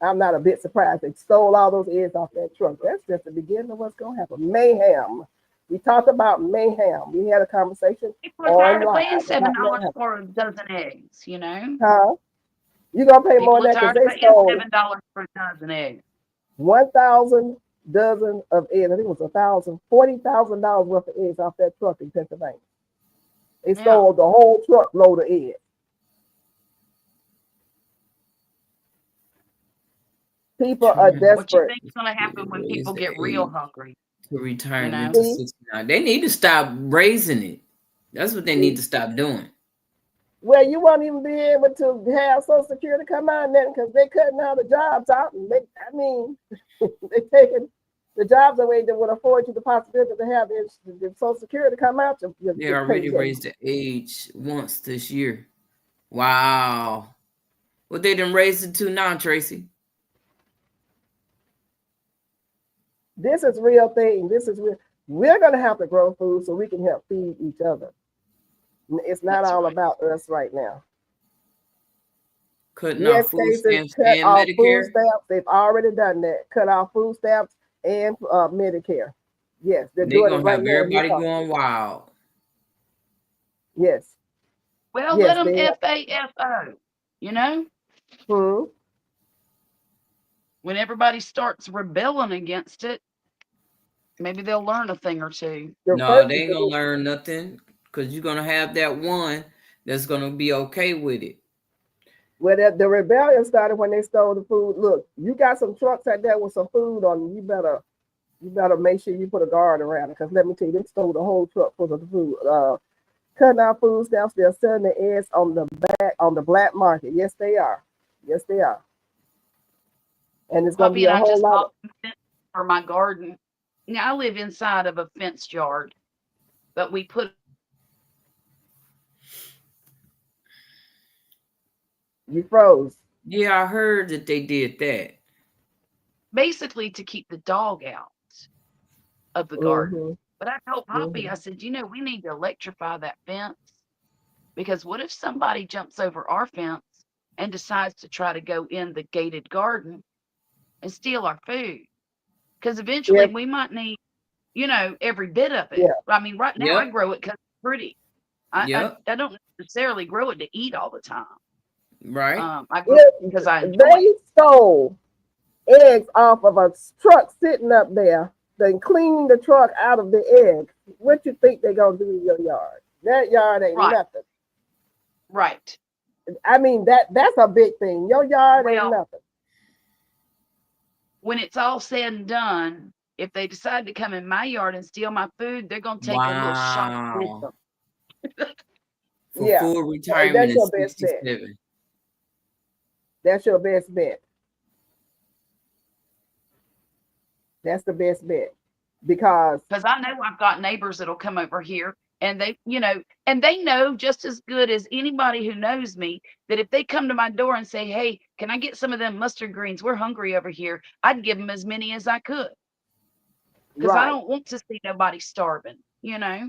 I'm not a bit surprised. They stole all those eggs off that truck. That's just the beginning of what's going to happen. Mayhem. We talked about mayhem. We had a conversation People are tired of paying online about $7 mayhem. for a dozen eggs, you know? Huh? You going to pay more People are than that because tired of they paying stole $7 for a dozen eggs. 1,000 dozen of eggs. I think it was $40,000 worth of eggs off that truck in Pennsylvania. They Yeah. stole the whole truckload of eggs. People are Trying What you desperate. think is going to happen when raise people the get real age hungry? to retirement You know? to See? 69. They need to stop raising it. That's what they need to stop doing. Well, you won't even be able to have Social Security come out then because they're cutting all the jobs out. And they're taking the jobs away that would afford you the possibility to have the Social Security come out. They already raised the age once this year. Wow. What they done raised it to now, Tracy? This is real thing. This is real. We're going to have to grow food so we can help feed each other. It's not That's all right. about us right now. Cutting Yes, off food cases stamps cut and off food Medicare? stamps. They've already done that. Cut off food stamps and Medicare. Yes, they're They doing it gonna right have now. everybody going wild. Yes. Well, Yes, let them they are. FAFO, you know? Hmm. When everybody starts rebelling against it, maybe they'll learn a thing or two. The No, first, they ain't gonna learn nothing because you're gonna have that one that's gonna be okay with it. well, the rebellion started when they stole the food. Look, you got some trucks out there with some food on them. You better make sure you put a guard around it, because let me tell you, they stole the whole truck full of the food. Cutting out food stamps. They're selling the eggs on the black market. Yes, they are. Yes, they are. And it's going to Puppy be and a I whole just lot. bought some fence for my garden. Now, I live inside of a fenced yard, but we put You froze. Yeah, I heard that they did that. basically to keep the dog out of the garden. Mm-hmm. But I told Poppy, Mm-hmm. I said, we need to electrify that fence, because what if somebody jumps over our fence and decides to try to go in the gated garden and steal our food? Because eventually Yes. we might need, every bit of it. Yeah. I mean, right now I Yep. grow it because it's pretty. I Yep. don't necessarily grow it to eat all the time. Right. I grow it because I enjoy it. They stole eggs off of a truck sitting up there, then cleaning the truck out of the eggs. What you think they're gonna do in your yard? That yard ain't Right. nothing. Right. I mean, that's a big thing. Your yard ain't Well, nothing. when it's all said and done, if they decide to come in my yard and steal my food, they're going to take a little shot with Wow. them. For Yeah, full retirement that's at your best bet. 67. That's your best bet. That's the best bet, because Because I know I've got neighbors that'll come over here, and they know just as good as anybody who knows me that if they come to my door and say, "Hey, can I get some of them mustard greens? We're hungry over here," I'd give them as many as I could, because I right. don't want to see nobody starving,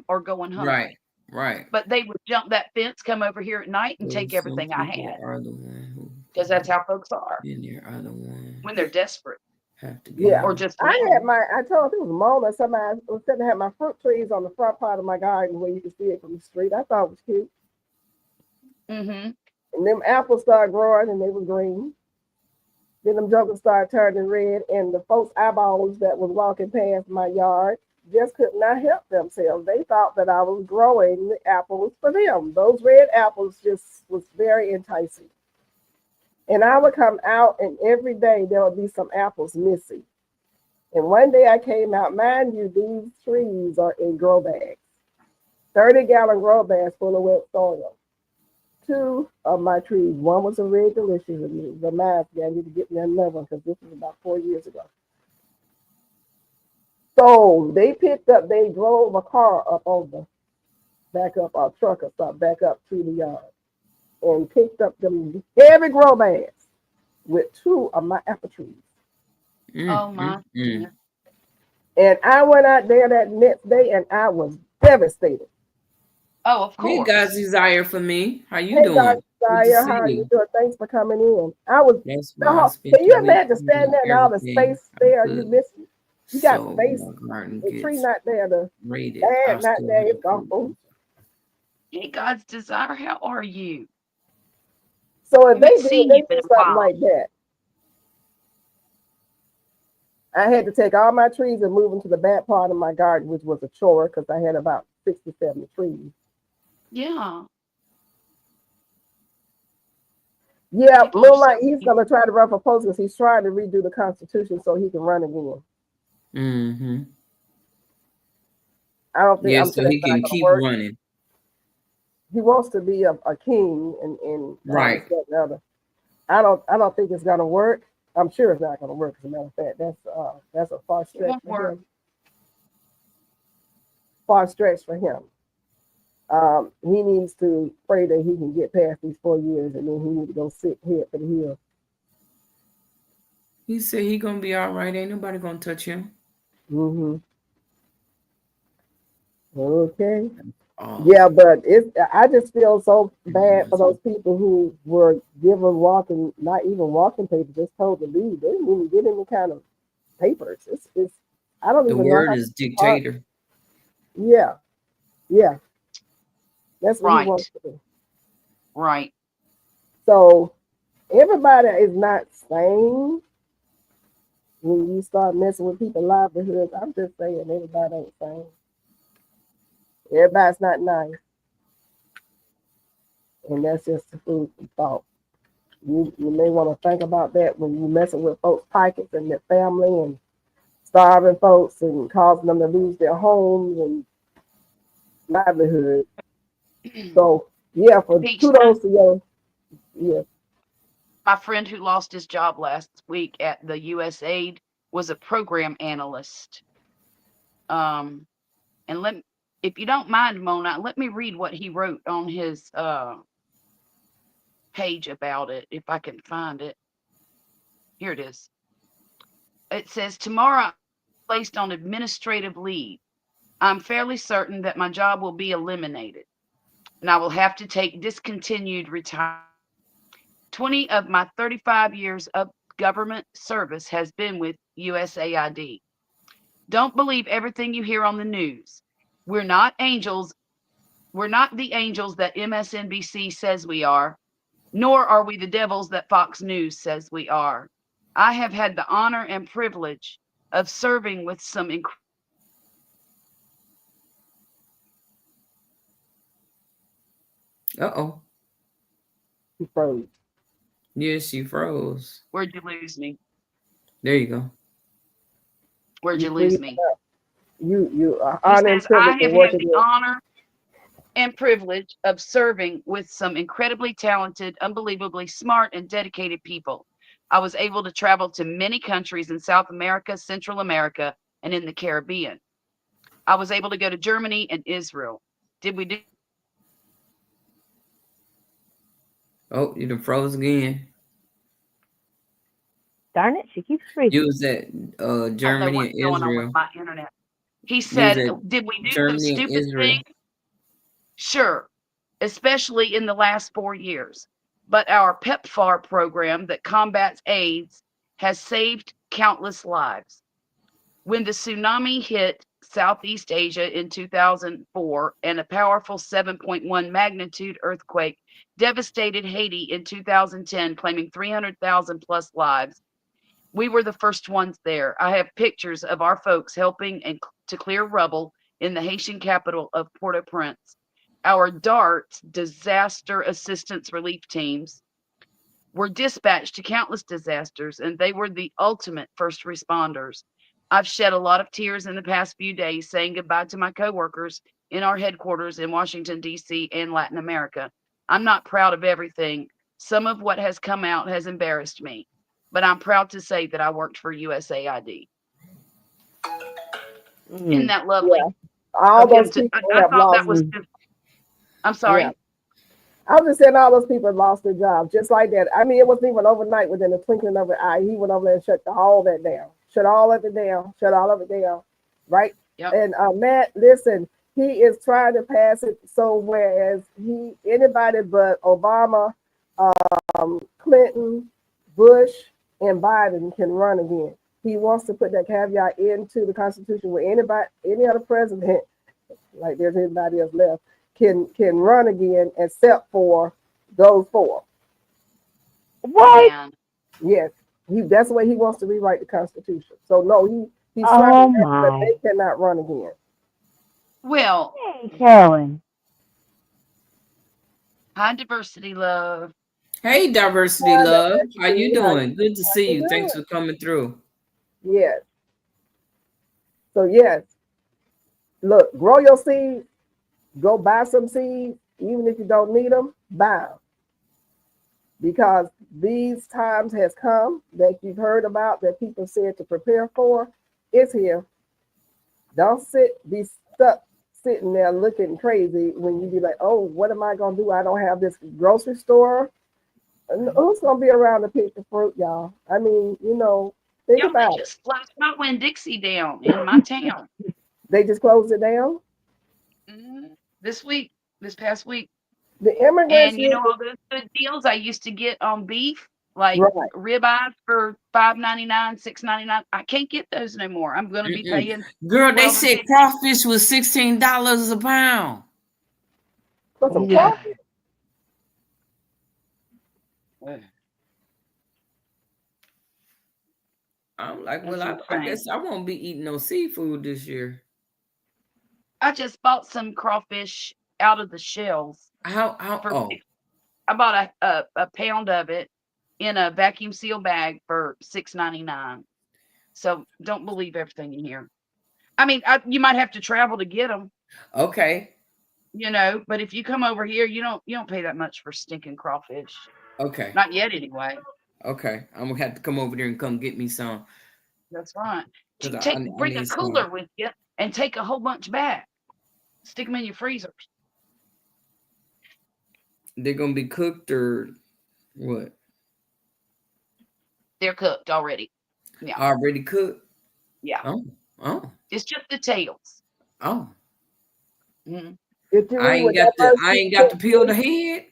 or going hungry. Right. Right. But they would jump that fence, come over here at night, and So take some everything I people had, are the one who because that's how folks are been there are the ones when they're desperate have to Yeah. or give. just I mad. told, it was Mona, somebody was sitting, had my fruit trees on the front part of my garden where you can see it from the street. I thought it was cute. Mm-hmm. And them apples started growing and they were green. Then them jokers started turning red, and the folks' eyeballs that was walking past my yard just could not help themselves. They thought that I was growing the apples for them. Those red apples just was very enticing. And I would come out, and every day there would be some apples missing. And one day I came out, mind you, these trees are in grow bags, 30-gallon grow bags full of wet soil. Two of my trees, one was a red delicious, and the reminds me I need to get me another one because this was about 4 years ago. So they drove a car up on the back up, or truck or something, back up to the yard and picked up them heavy grow bags with two of my apple trees. Oh my goodness. And I went out there that next day and I was devastated. Oh, of Hey, course. God's desire for me. How you Hey, doing? God, Good to Desire, see how are you you. doing? Thanks for coming in. I was, That's why I spent can the you imagine weekend standing there and all the everything space I there? You could. miss, you got So space, my garden the tree gets not there, the raided. I bag not still there, have it's gone. food. Boom. Hey, God's desire, how are you? So if Haven't they seen you do in a something while. like that, I had to take all my trees and move them to the back part of my garden, which was a chore because I had about 60, 70 trees. Yeah. Yeah, People are Moonlight, so he's gonna try to run for post because he's trying to redo the Constitution so he can run again. Mm-hmm. I'm Yeah, sure so that's he not can gonna keep work. running. He wants to be a king and all this Right. that and the other. I don't think it's gonna work. I'm sure it's not gonna work. As a matter of fact, that's a far it stretch won't for work. him. Far stretch for him. He needs to pray that he can get past these 4 years, and then he needs to go sit head for the hill. He said he gonna be all right. Ain't nobody gonna touch him. Mm-hmm. Okay. Oh, Yeah, but I just feel so bad for those people who were given walking, not even walking papers, just told to leave. They didn't even get any kind of papers. It's I don't the even know word how is hard. dictator. Yeah, yeah, that's what he wants Right. to do. Right. So everybody is not sane when you start messing with people's livelihoods. I'm just saying everybody ain't sane. Everybody's not nice, and that's just a food for thought. You may want to think about that when you messing with folks' pockets and their family and starving folks and causing them to lose their homes and livelihood. So yeah, for Peach, kudos to your yeah. my friend who lost his job last week at the USAID was a program analyst. Um, and if you don't mind, Mona, let me read what he wrote on his page about it, if I can find it. Here it is. It says, tomorrow I'm placed on administrative leave. I'm fairly certain that my job will be eliminated and I will have to take discontinued retirement. 20 of my 35 years of government service has been with USAID. Don't believe everything you hear on the news. We're not angels. We're not the angels that MSNBC says we are, nor are we the devils that Fox News says we are. I have had the honor and privilege of serving with some Uh-oh. He froze. Yes, she froze. Where'd you lose me? There you go. Where'd You you lose freeze me? up. You are He honor and says, I privilege of have had working the with. honor and privilege of serving with some incredibly talented, unbelievably smart, and dedicated people. I was able to travel to many countries in South America, Central America, and in the Caribbean. I was able to go to Germany and Israel. Did we do? Oh, you done froze again. Darn it, she keeps You freezing. was at I don't know Germany what's and going on with Israel. my internet. He You was said, at did we do some Germany and stupid Israel. thing? Sure, especially in the last 4 years. But our PEPFAR program that combats AIDS has saved countless lives. When the tsunami hit Southeast Asia in 2004 and a powerful 7.1 magnitude earthquake devastated Haiti in 2010, claiming 300,000 plus lives, We were the first ones there. I have pictures of our folks helping and to clear rubble in the Haitian capital of Port-au-Prince. Our DART, Disaster Assistance Relief Teams, were dispatched to countless disasters, and they were the ultimate first responders. I've shed a lot of tears in the past few days saying goodbye to my coworkers in our headquarters in Washington, D.C. and Latin America. I'm not proud of everything. Some of what has come out has embarrassed me, but I'm proud to say that I worked for USAID. Isn't that lovely? Yeah. All those I people have thought lost. that was just, I'm sorry. Yeah. I was just saying all those people lost their jobs just like that. I mean, it wasn't even overnight. Within the twinkling of an eye, he went over there and shut all that down. Shut all of it down. Shut all of it down. Right? Yep. And Matt, listen, he is trying to pass it. So whereas anybody but Obama, Clinton, Bush, and Biden can run again. He wants to put that caveat into the Constitution where any other president, like there's anybody else left, can run again except for those four. What? Man. Yes, that's the way he wants to rewrite the Constitution. So no, he's Oh trying to that my. they cannot run again. Well, Hey, Carolyn. hi, diversity love. Hey, diversity Hi, love. How diversity. you How doing? Good to see you. you Thanks doing? for coming through. Yes. So yes, look, grow your seeds. Go buy some seeds, even if you don't need them. Buy them, because these times has come that you've heard about that people said to prepare for. It's here. Don't be stuck sitting there looking crazy when you be like, oh, what am I gonna do? I don't have this grocery store. Who's gonna be around to pick the fruit, y'all? I mean, think Y'all, they about it. just flashed my Winn-Dixie down in my town. They just closed it down. This past week. The immigrants, And all those good deals I used to get on beef, like right? ribeyes for $5.99, $6.99. I can't get those no more. I'm going to be paying. Girl, they $12 said and crawfish was $16 a pound. For some Yeah. coffee. I'm like, well, That's I insane. guess I won't be eating no seafood this year. I just bought some crawfish out of the shells. How? I bought a pound of it in a vacuum seal bag for $6.99. So don't believe everything in here. I mean, you might have to travel to get them. Okay. But if you come over here, you don't pay that much for stinking crawfish. Okay. Not yet, anyway. Okay. I'm gonna have to come over there and come get me some. That's right. need Bring a cooler with you and take a whole bunch back. Stick them in your freezers. They're gonna be cooked or what? They're cooked already. Yeah. Already cooked? Yeah. Oh. It's just the tails. Oh. Mm-hmm. I ain't got to peel the head.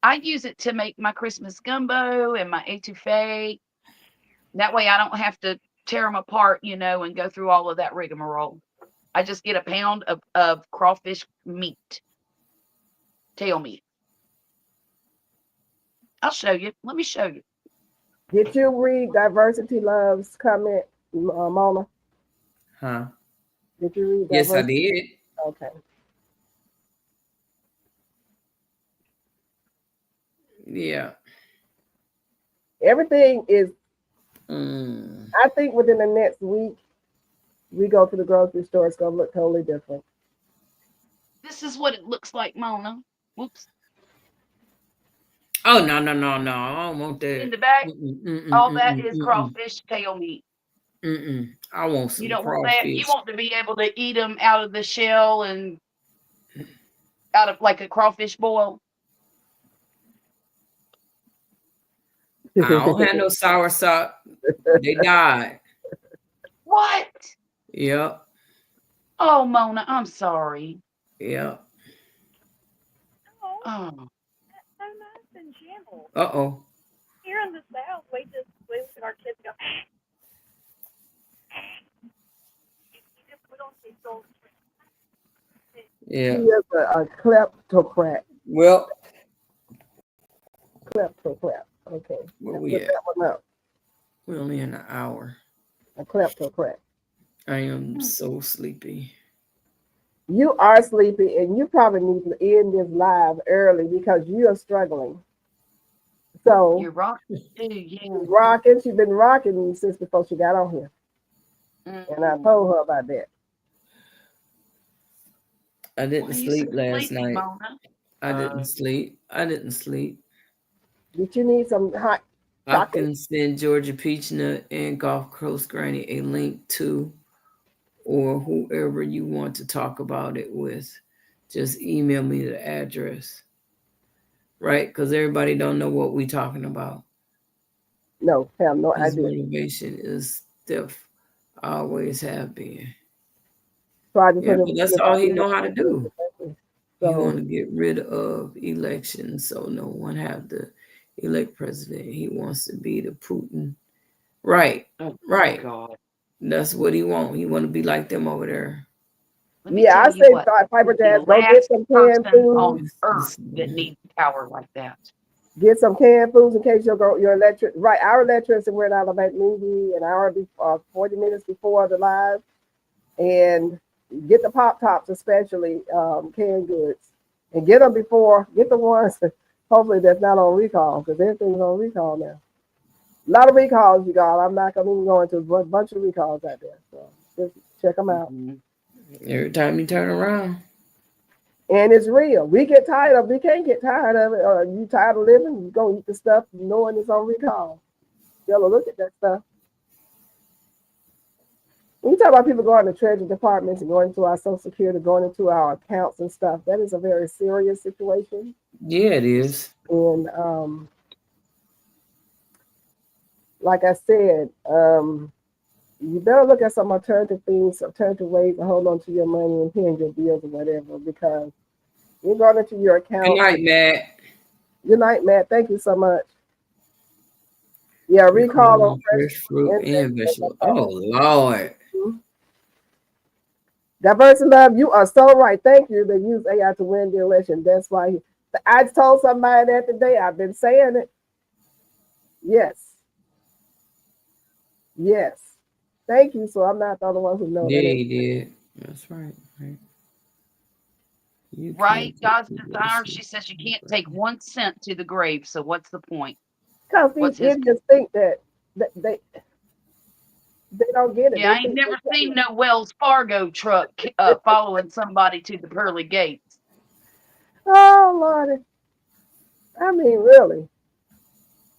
I use it to make my Christmas gumbo and my etouffee. That way I don't have to tear them apart, and go through all of that rigmarole. I just get a pound of crawfish meat, tail meat. I'll show you. Let me show you. Did you read Diversity Love's comment, Mona? Huh? Did you read? Yes, I did. Okay. Yeah. Everything is. I think within the next week, we go to the grocery store. It's gonna look totally different. This is what it looks like, Mona. Whoops. Oh no! I don't want that. In the back, all that is crawfish tail meat. I want some. You don't crawfish. want that. You want to be able to eat them out of the shell and out of like a crawfish boil. I don't have no soursop. They died. What? Yep. Oh, Mona, I'm sorry. Yep. Oh. I'm not in shambles. Uh-oh. Here in the South, we look at our kids go. We don't see those. Yeah. He is a kleptocrat. Well. Kleptocrat. Okay. Where Let's we put at? that one up. We're only in an hour. A clap to a crack. I am so sleepy. You are sleepy, and you probably need to end this live early because you are struggling. So You're rocking too, yeah. she's rocking. She's been rocking since before she got on here, and I told her about that. I Why didn't are you sleep so last sleepy, night. Mona? I didn't sleep. I didn't sleep. Did you need some hot I chocolate? can send Georgia Peachnut and Gulf Coast Granny a link to, or whoever you want to talk about it with. Just email me the address, right? Because everybody don't know what we talking about. No, have no His idea. motivation is stiff. Always have been. So I just Yeah, put but that's all he know how to do. it. He want So to get rid of elections so no one have to elect president. He wants to be the Putin. Right, Oh, right. God. That's what he want. He want to be like them over there. Let me yeah, I tell you say what. Piper The Jazz, go get last some canned person food. on earth that needs power like that. Get some canned foods in case your electric. Right, our electricity went out about maybe an hour 40 minutes before the live, and get the pop tops, especially canned goods, and get them before. Get the ones hopefully that's not on recall because everything's on recall now. A lot of recalls, you got. I'm not gonna even go into a bunch of recalls out there, so just check them out. Mhm. Every time you turn around. And it's real. We get tired of. We can't get tired of it. Or you tired of living? You go eat the stuff knowing it's on recall. You'll look at that stuff. When you talk about people going to treasury departments and going into our social security, going into our accounts and stuff, that is a very serious situation. Yeah, it is. And like I said, you better look at some alternative things, alternative ways to hold on to your money and paying your bills or whatever, because you're going into your account. Good night, Matt. Good night, Matt. Thank you so much. Yeah, recall on fresh fruit and vegetable. Oh Lord. Diversity Love, you are so right. Thank you. They use AI to win the election. That's why I told somebody that today. I've been saying it. Yes. Yes. Thank you. So I'm not the only one who knows Yeah, that. he did. That's right. Right? God's desire. She says you can't take 1 cent to the grave. So what's the point? Because What's these his idiots think that they don't get it. Yeah, I They ain't think never seen no Wells Fargo truck following somebody to the pearly gates. oh Lordy. I mean, really.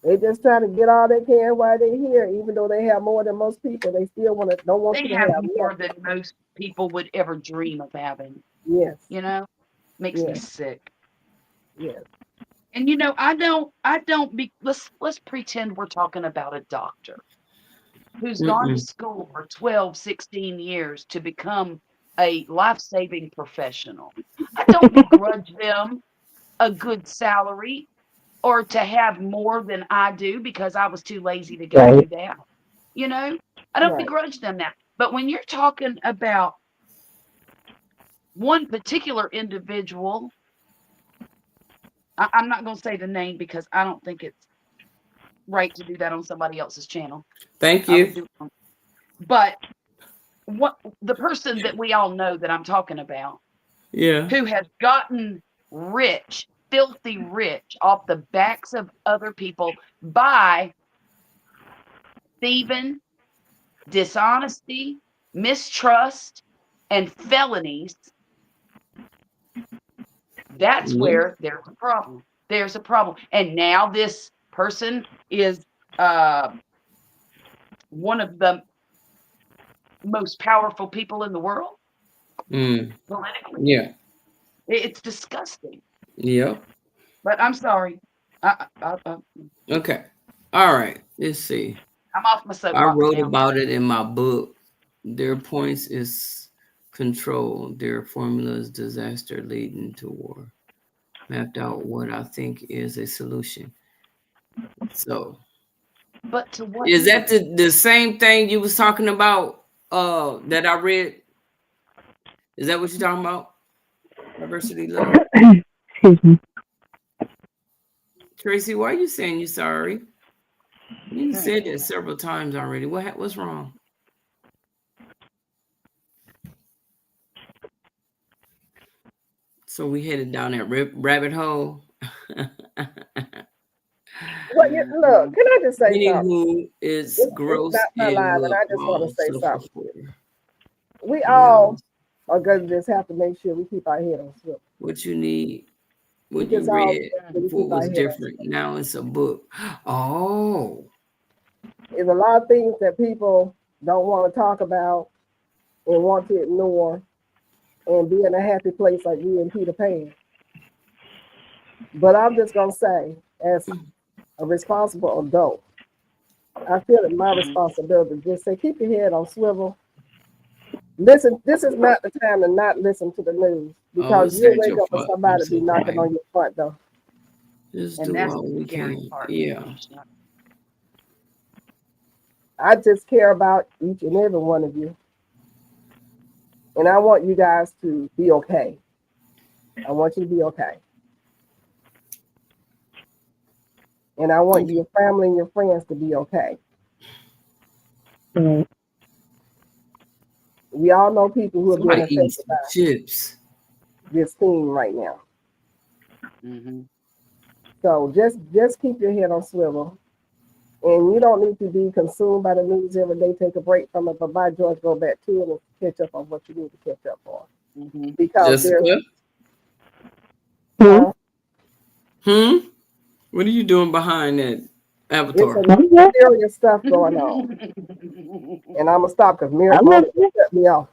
They just trying to get all they can while they're here, even though they have more than most people. They still don't want They you to have have more nothing. than most people would ever dream of having. Yes. You know, makes me Yes. sick. Yes. And you know, I don't be. Let's pretend we're talking about a doctor who's gone to school for 12, 16 years to become a life-saving professional. I don't begrudge them a good salary or to have more than I do because I was too lazy to go do that. You know, I don't Right. begrudge them that. But when you're talking about one particular individual, I'm not going to say the name because I don't think it's right to do that on somebody else's channel. Thank I would you. do it. But what the person that we all know that I'm talking about, Yeah. who has gotten rich, filthy rich off the backs of other people by thieving, dishonesty, mistrust, and felonies, that's where there's a problem. There's a problem. And now this person is one of the most powerful people in the world politically. Yeah. It's disgusting. Yep. But I'm sorry. Okay. All right. Let's see. I'm off my I soapbox wrote now. about it in my book. Their points is control. Their formula is disaster leading to war. Mapped out what I think is a solution. So, But to what is end? that the same thing you was talking about? That I read. Is that what you're talking about? Diversity love. Excuse me. Tracy, why are you saying you sorry? You said that several times already. What's wrong? So we headed down that rabbit hole. Well, look, can I just say something? Anywho, it's gross not my and live, and what I just want to say suffer something. for. We Yeah. all are going to just have to make sure we keep our head on swivel. What you need, what We you just all read really before keep our was head on different. Now it's a book. Oh, There's a lot of things that people don't want to talk about and want to ignore and be in a happy place like we in Peter Pan. But I'm just going to say, as a responsible adult, I feel it my responsibility to just say, keep your head on swivel. Listen, this is not the time to not listen to the news because it's you'll not wake your up and fault. somebody I'm be so knocking quiet. on your front door. Just And do that's all the we scary can. part. Yeah. I just care about each and every one of you. And I want you guys to be okay. I want you to be okay. And I want your family and your friends to be okay. Mhm. We all know people who are being Somebody eating affected some by chips. this thing right now. Mm-hmm. So just keep your head on swivel. And you don't need to be consumed by the news every day. Take a break from it. But by George, go back to it and catch up on what you need to catch up on. Mm-hmm. Because there's Jessica? What are you doing behind that it's avatar? some serious stuff going on. And I'm going to stop because Mary cut me off.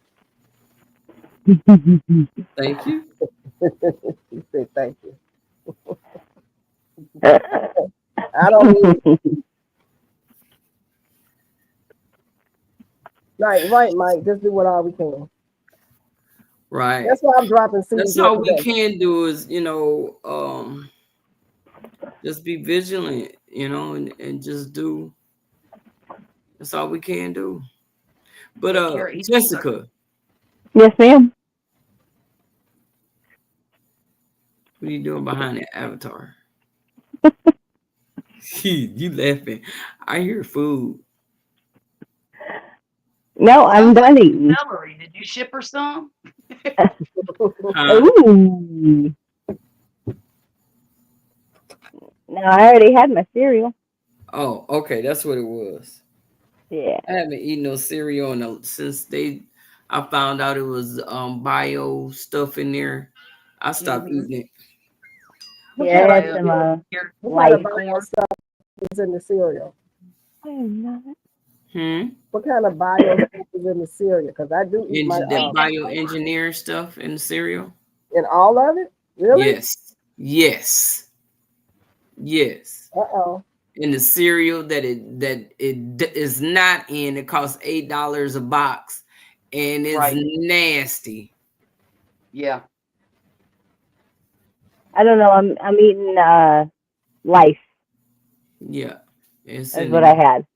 Thank you. She said thank you. I don't mean right, Mike. Just do what all we can. Right. That's why I'm dropping seeds. That's all we can do is, just be vigilant, and just do. That's all we can do. But Jessica, Yes, ma'am. what are you doing behind that avatar? You laughing. I hear food. No, I'm done eating. Celery. Did you ship her some? Ooh. No, I already had my cereal. Oh, okay. That's what it was. Yeah. I haven't eaten no cereal since I found out it was bio stuff in there. I stopped eating it. Yeah, I had some what kind life. of bio stuff is in the cereal? I am not. What kind of bio stuff is in the cereal? Because I do eat my bioengineer stuff in the cereal. In all of it? Really? Yes. Uh-oh. In the cereal that it is not in, it costs $8 a box, and it's nasty. Yeah. I don't know. I'm eating life. Yeah, it's That's what I had.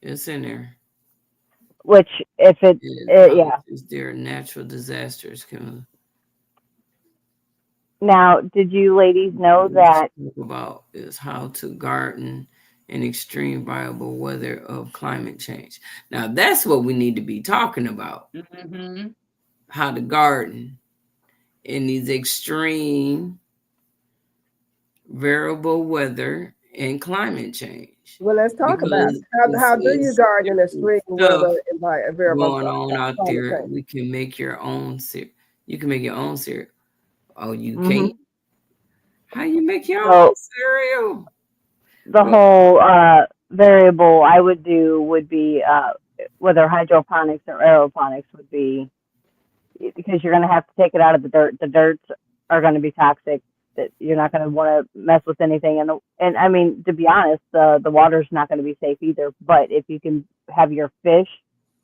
It's in there. Which, if yeah. Is there natural disasters can? Now, did you ladies know that? Talk about is how to garden in extreme variable weather of climate change. Now, that's what we need to be talking about. Mm-hmm. How to garden in these extreme variable weather and climate change. Well, let's talk about it. How do you garden in extreme weather and variable going on out there? We can make your own cereal. You can make your own cereal. Oh, you can't? How you make your own cereal? The whole variable I would do would be whether hydroponics or aeroponics would be, because you're going to have to take it out of the dirt. The dirts are going to be toxic. That you're not going to want to mess with anything, and I mean, to be honest, the water's not going to be safe either. But if you can have your fish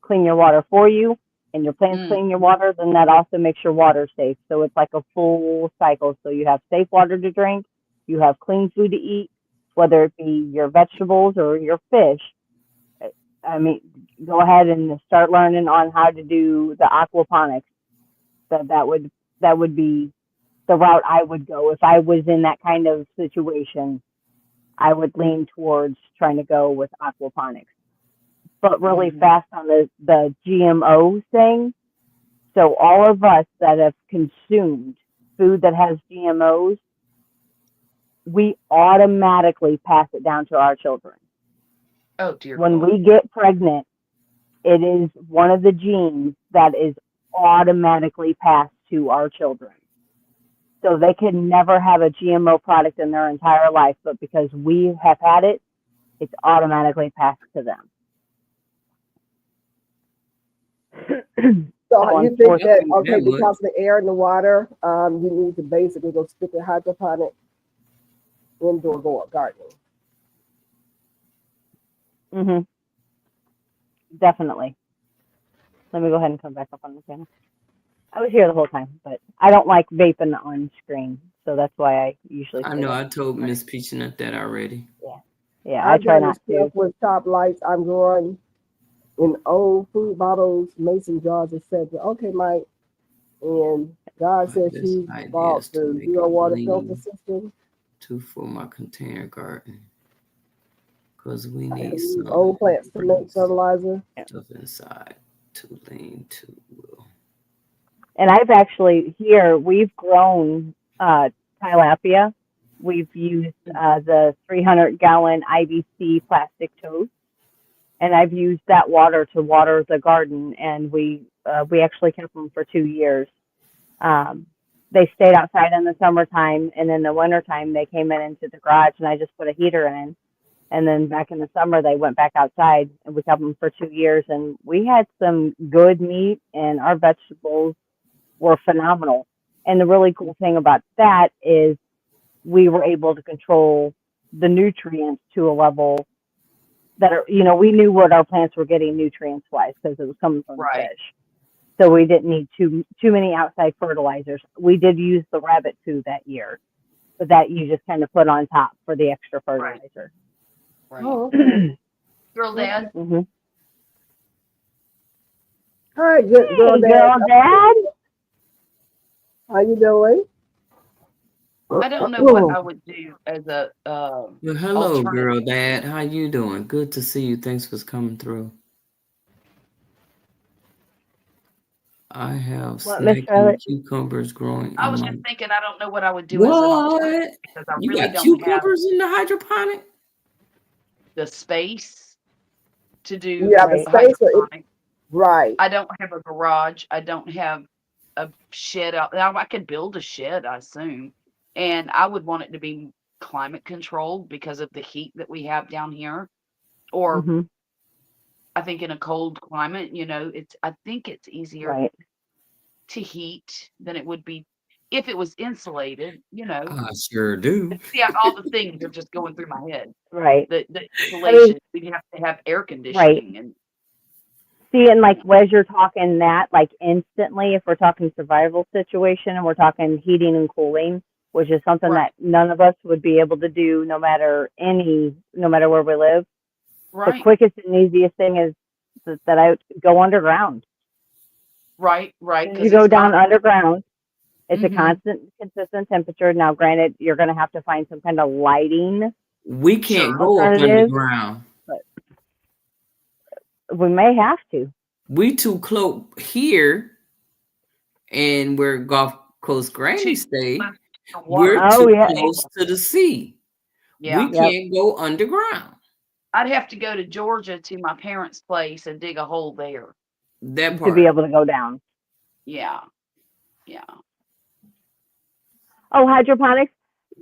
clean your water for you and your plants clean your water, then that also makes your water safe. So it's like a full cycle. So you have safe water to drink, you have clean food to eat, whether it be your vegetables or your fish. I mean, go ahead and start learning on how to do the aquaponics. That would be the route I would go if I was in that kind of situation. I would lean towards trying to go with aquaponics. But really Mhm. fast on the GMO thing. So all of us that have consumed food that has GMOs, we automatically pass it down to our children. Oh dear When God. we get pregnant, it is one of the genes that is automatically passed to our children. So they can never have a GMO product in their entire life, but because we have had it, it's automatically passed to them. So you think Yep, that, I knew okay, that much. because of the air and the water, you need to basically go stick with hydroponic indoor gardening. hmm Definitely. Let me go ahead and come back up on the channel. I was here the whole time, but I don't like vaping on screen, so that's why I usually I stay know off. I told Miss Peachnut that already. Yeah, I I've try done this not stuff to. with top lights. I'm growing in old food bottles, mason jars, etc. Okay, Mike. And God My said best she idea bought is to the make zero a water filter lean system. to for my container garden because we I need can use some old plants to make fertilizer. stuff inside to lean to. Will. And I've actually here we've grown tilapia. We've used the 300-gallon IBC plastic tote, and I've used that water to water the garden. And we actually kept them for 2 years. Um, they stayed outside in the summertime, and in the wintertime they came in into the garage, and I just put a heater in. And then back in the summer they went back outside, and we kept them for 2 years, and we had some good meat, and our vegetables were phenomenal. And the really cool thing about that is we were able to control the nutrients to a level that are, we knew what our plants were getting nutrients wise because it was coming from the Right. fish. So we didn't need too many outside fertilizers. We did use the rabbit poo that year, but that you just kind of put on top for the extra Right. fertilizer. Right. Oh, okay. Girl Dad. hmm Hi, good girl, Hey, Dad. girl, dad. How you doing? I don't know what I would do as a Well, hello, girl, alternative. Dad. How you doing? Good to see you. Thanks for coming through. I have What, Miss snacky Charlotte? cucumbers growing I in was my. just thinking I don't know what I would do as an alternative What? because I You really got don't have cucumbers in the hydroponic? the space to You do have the Right. space for it, hydroponic. right? I don't have a garage. I don't have a shed out. Now I could build a shed, I assume, and I would want it to be climate controlled because of the heat that we have down here. Or hmm I think in a cold climate, I think it's easier Right. to heat than it would be if it was insulated. I sure do. Yeah, all the things are just going through my head. Right. The I mean, insulation, we'd have to have air right. conditioning and See, and like Wes, you're talking that like instantly, if we're talking survival situation and we're talking heating and cooling, which is something right, that none of us would be able to do no matter where we live. The right, quickest and easiest thing is that I would go underground. right, As soon as you because go it's down not. underground, it's a Hmm. consistent temperature. Now, granted, you're going to have to find some kind of lighting We can't Sure. go up alternative, underground. but we may have to. We too close here, and where Gulf Coast Granny Too stay, close to we're water. Oh too yeah, close to the sea. Yeah. We yep. can't go underground. I'd have to go to Georgia to my parents' place and dig a hole there. That To be part. able to go down. Yeah. Yeah. Oh, hydroponics,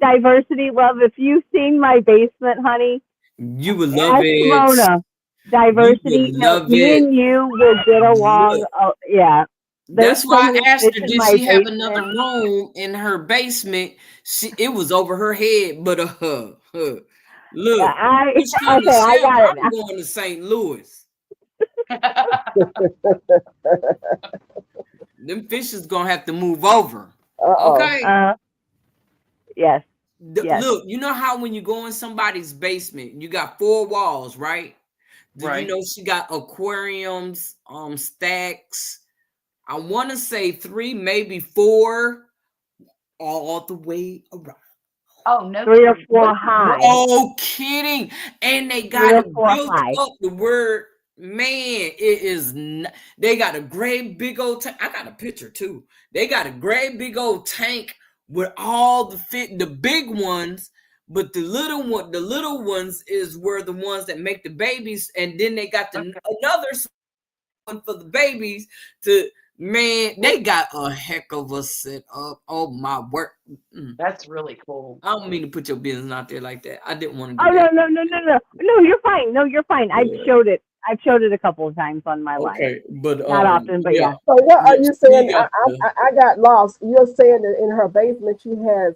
diversity, love. If you've seen my basement, honey, You would love ask it. Ramona. You would Diversity. No, love me it. and you will get along. Look, Oh, yeah. There's that's so why many I asked fish her, in did my she have another basement. room in her basement? It was over her head, but look, I it's trying to okay, I sell. got it I'm going to St. Louis. Them fish is gonna have to move over. Uh-oh. Okay. now. Yes, yes. Look, you know how when you go in somebody's basement, you got 4 walls, right? Do you Right. know she got aquariums, stacks? I want to say 3, maybe 4, all the way around. Oh, no 3 or kidding. 4 What? high. No kidding. And they 3 got or it 4 built high. up. The word, man, it is. They got a great big old tank. I got a picture too. They got a great big old tank with all the big ones, but the little ones is where the ones that make the babies, and then they got Okay. another one for the babies to. Man, they got a heck of a setup. Oh my word. That's really cool. I don't mean to put your business out there like that. I didn't want to Oh, do no, that. no, no, no, no. No, you're fine. No, you're fine. I've Yeah. showed it. I've showed it a couple of times on my live. Okay, but Not often, but yeah. So what are yeah, you she saying? got the, I got lost. You're saying that in her basement she has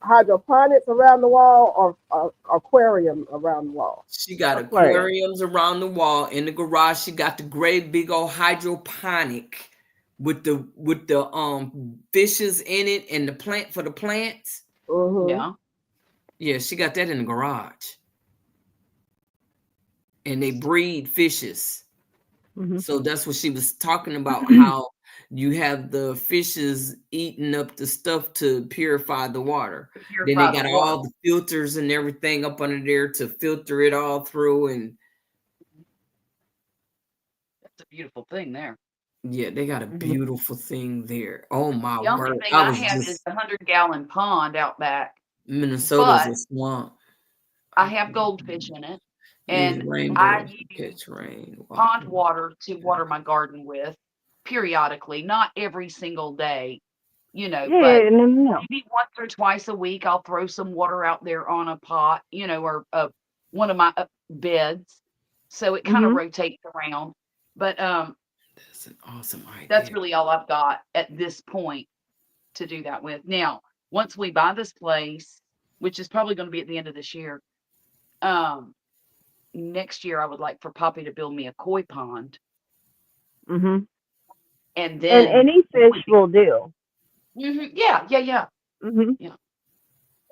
hydroponics around the wall or aquarium around the wall? she got Aquarium. aquariums around the wall. In the garage, she got the great big old hydroponic with the fishes in it and the plant for the plants. Mm-hmm. Yeah. Yeah, she got that in the garage. And they breed fishes. Mhm. So that's what she was talking about, how you have the fishes eating up the stuff to purify the water. To Then they purify got the water. all the filters and everything up under there to filter it all through. And That's a beautiful thing there. yeah, they got a Mhm. beautiful thing there. Oh my The only word. thing I I was have is just the 100-gallon pond out back, Minnesota's but a swamp. I have goldfish in it, These and I rainbows use catch rain. pond water to water my garden with periodically, not every single day, Yeah, but yeah, no, no, no. maybe once or twice a week I'll throw some water out there on a pot, or one of my beds, so it kind of Mhm. rotates around. But That's an awesome that's idea. really all I've got at this point to do that with. Now, once we buy this place, which is probably going to be at the end of this year, next year I would like for Poppy to build me a koi pond, Mhm. and And then any fish will do. yeah, Mhm. yeah.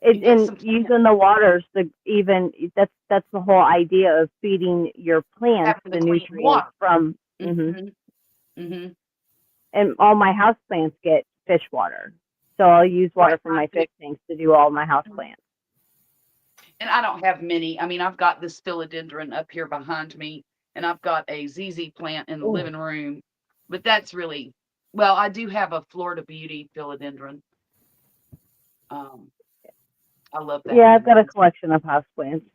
It, You get and some plants, using the waters, that's the whole idea of feeding your plants having the the clean nutrients water. from. Mhm. hmm hmm And all my house plants get fish water, so I'll use water Right, from I my do. fish tanks to do all my house plants. And I don't have many. I mean, I've got this philodendron up here behind me, and I've got a ZZ plant in the Mm. living room. But that's really, well, I do have a Florida Beauty philodendron. Um, I love that Yeah, one. I've got a That collection of house plants.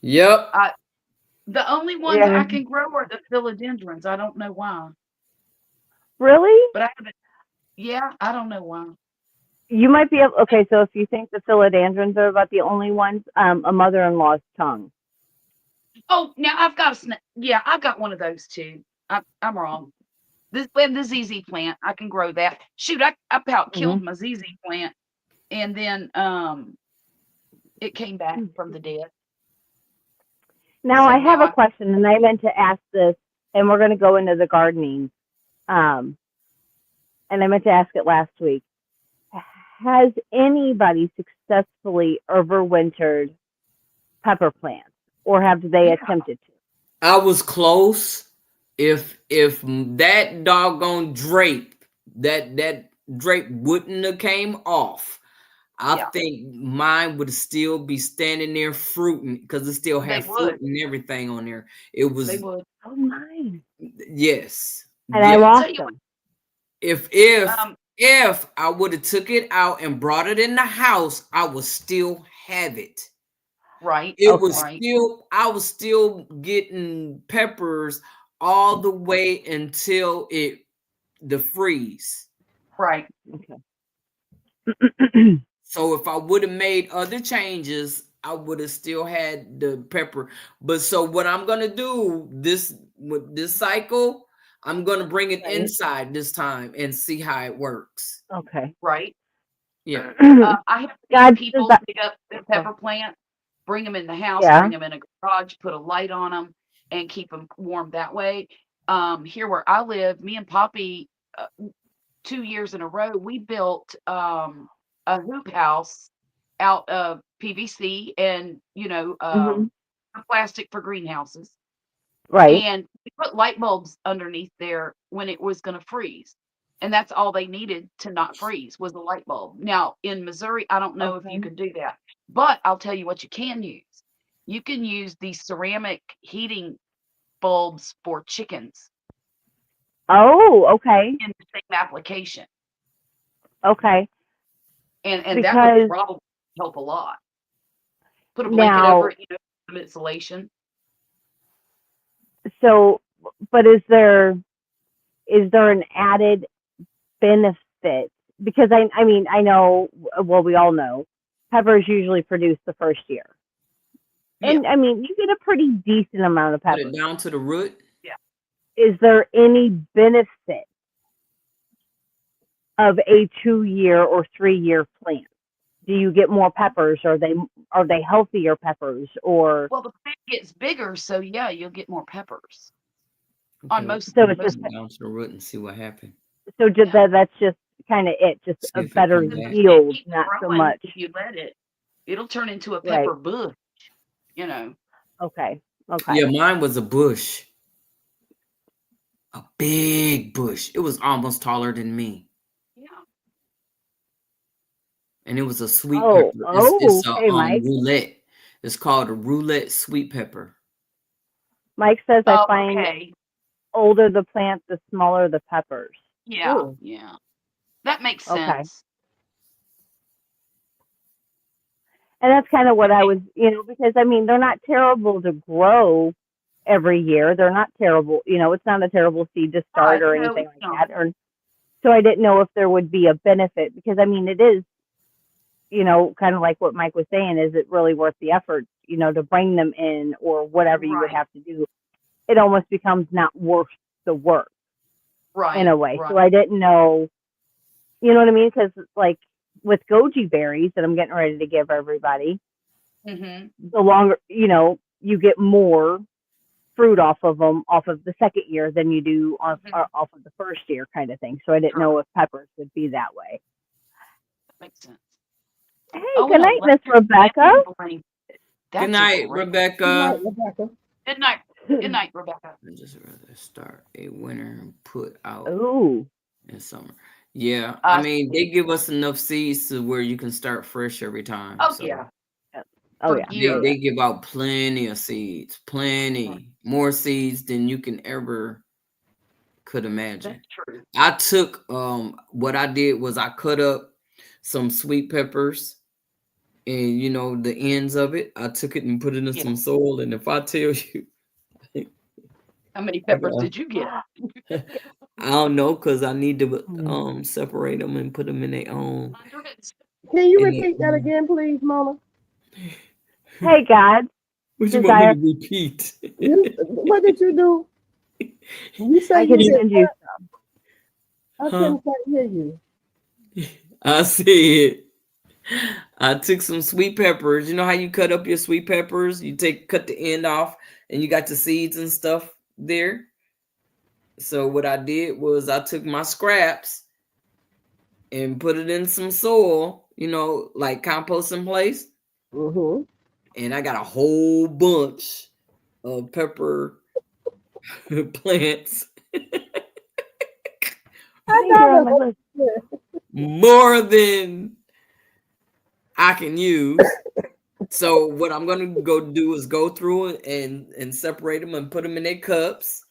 Yep. the only ones Yeah. I can grow are the philodendrons. I don't know why, Really? but I haven't. Yeah, I don't know why. You might be able. Okay, so if you think the philodendrons are about the only ones, a mother-in-law's tongue. Oh, now I've got a snake. Yeah, I've got one of those too. I'm wrong. The ZZ plant, I can grow that. Shoot, I about killed Mhm. my ZZ plant, and then it came back from the dead. Now So I have now a question, and I meant to ask this, and we're going to go into the gardening. And I meant to ask it last week. Has anybody successfully overwintered pepper plants, or have they Yeah. attempted to? I was close. If that doggone that drape wouldn't have came off, I Yeah. think mine would still be standing there fruiting because it still They had fruit would. and everything on there. It They was would. Oh, mine. yes, And I yes. Tell lost you what, them. If um, if I would have took it out and brought it in the house, I would still have it. right, It was Okay. right, still I was still getting peppers all the way until the freeze. right. Okay. So if I would have made other changes, I would have still had the pepper. But so what I'm gonna do with this cycle, I'm gonna bring it Right. inside this time and see how it works. Okay. Right. Yeah. I have seen God, does people that? dig up their Okay. pepper plant, bring them in the house, Yeah. bring them in a garage, put a light on them, and keep them warm that way. Here where I live, me and Poppy, 2 years in a row, we built a hoop house out of PVC and Mhm. plastic for greenhouses, Right. and we put light bulbs underneath there when it was going to freeze. And that's all they needed to not freeze was the light bulb. Now in Missouri, I don't know if you Okay. can do that, but I'll tell you what you can use. You can use these ceramic heating bulbs for chickens Oh, okay. in the same application. Okay. And that would Because probably help a lot. Put a blanket over now, it, some insulation. so, but is there an added benefit? Because I mean, I know, well, we all know peppers usually produce the first year. Yeah. And I mean, you get a pretty decent amount of Put peppers. it down to the root. Is there any benefit of a 2-year or 3-year plant? Do you get more peppers? Are they healthier peppers? Or Well, the plant gets bigger, so yeah, you'll get more peppers. On Okay, most, so put it's just it down to the root and see what happened. so just Yeah. that's just kind of it, just See a if it better come back. it yield, keeps not so growing much. if you let it. It'll turn into a Right. pepper bush, Okay. Yeah, mine was a bush, a big bush. It was almost taller than me, Yeah. and it was a sweet Oh, pepper. It's a okay, Mike. roulette. It's called a roulette sweet pepper. Mike says I Oh, find okay. older the plant, the smaller the peppers. Yeah, Ooh. yeah. That makes Okay. sense. And that's kind of what I was, because I mean, they're not terrible to grow every year. They're not terrible, it's not a terrible seed to start Right. or No, anything it's like not. that. Or so I didn't know if there would be a benefit because I mean, it is, kind of like what Mike was saying, is it really worth the effort, to bring them in or whatever you would Right. have to do? It almost becomes not worth the work in a Right. way. So Right. I didn't know, you know what I mean? Because like with goji berries that I'm getting ready to give everybody, Mm-hmm. the longer, you get more fruit off of them off of the second year than you do off of the first year kind of thing. So I didn't know if peppers would be that way. That makes sense. Hey, Oh, good an night, Miss electric Rebecca. vending blanket. That's Good a night, great. Good night, Rebecca. Rebecca. Good night. Good night, Rebecca. I just rather start a winter and put out Ooh, in summer. Yeah, I mean they See. give us enough seeds to where you can start fresh every time. Oh, So yeah. oh For yeah, years. they give out plenty of seeds, plenty more seeds than you can ever could imagine. That's true. I took what I did was I cut up some sweet peppers and the ends of it. I took it and put it in Yeah. some soil. And if I tell you, How many I peppers did you get? don't know because I need to separate them and put them in their own. Hundreds. Can you in repeat their that own. again, please, Mona? Hey, God, What you want me Desire, to repeat? What did you do? You say I you can did send you. what? I Huh? couldn't quite hear you. I said I took some sweet peppers. You know how you cut up your sweet peppers? You cut the end off and you got the seeds and stuff there. So what I did was I took my scraps and put it in some soil, like compost in place. Mm-hmm. And I got a whole bunch of pepper plants. I Hey, you're on my know list. that. More than I can use. So what I'm gonna go do is go through it and separate them and put them in their cups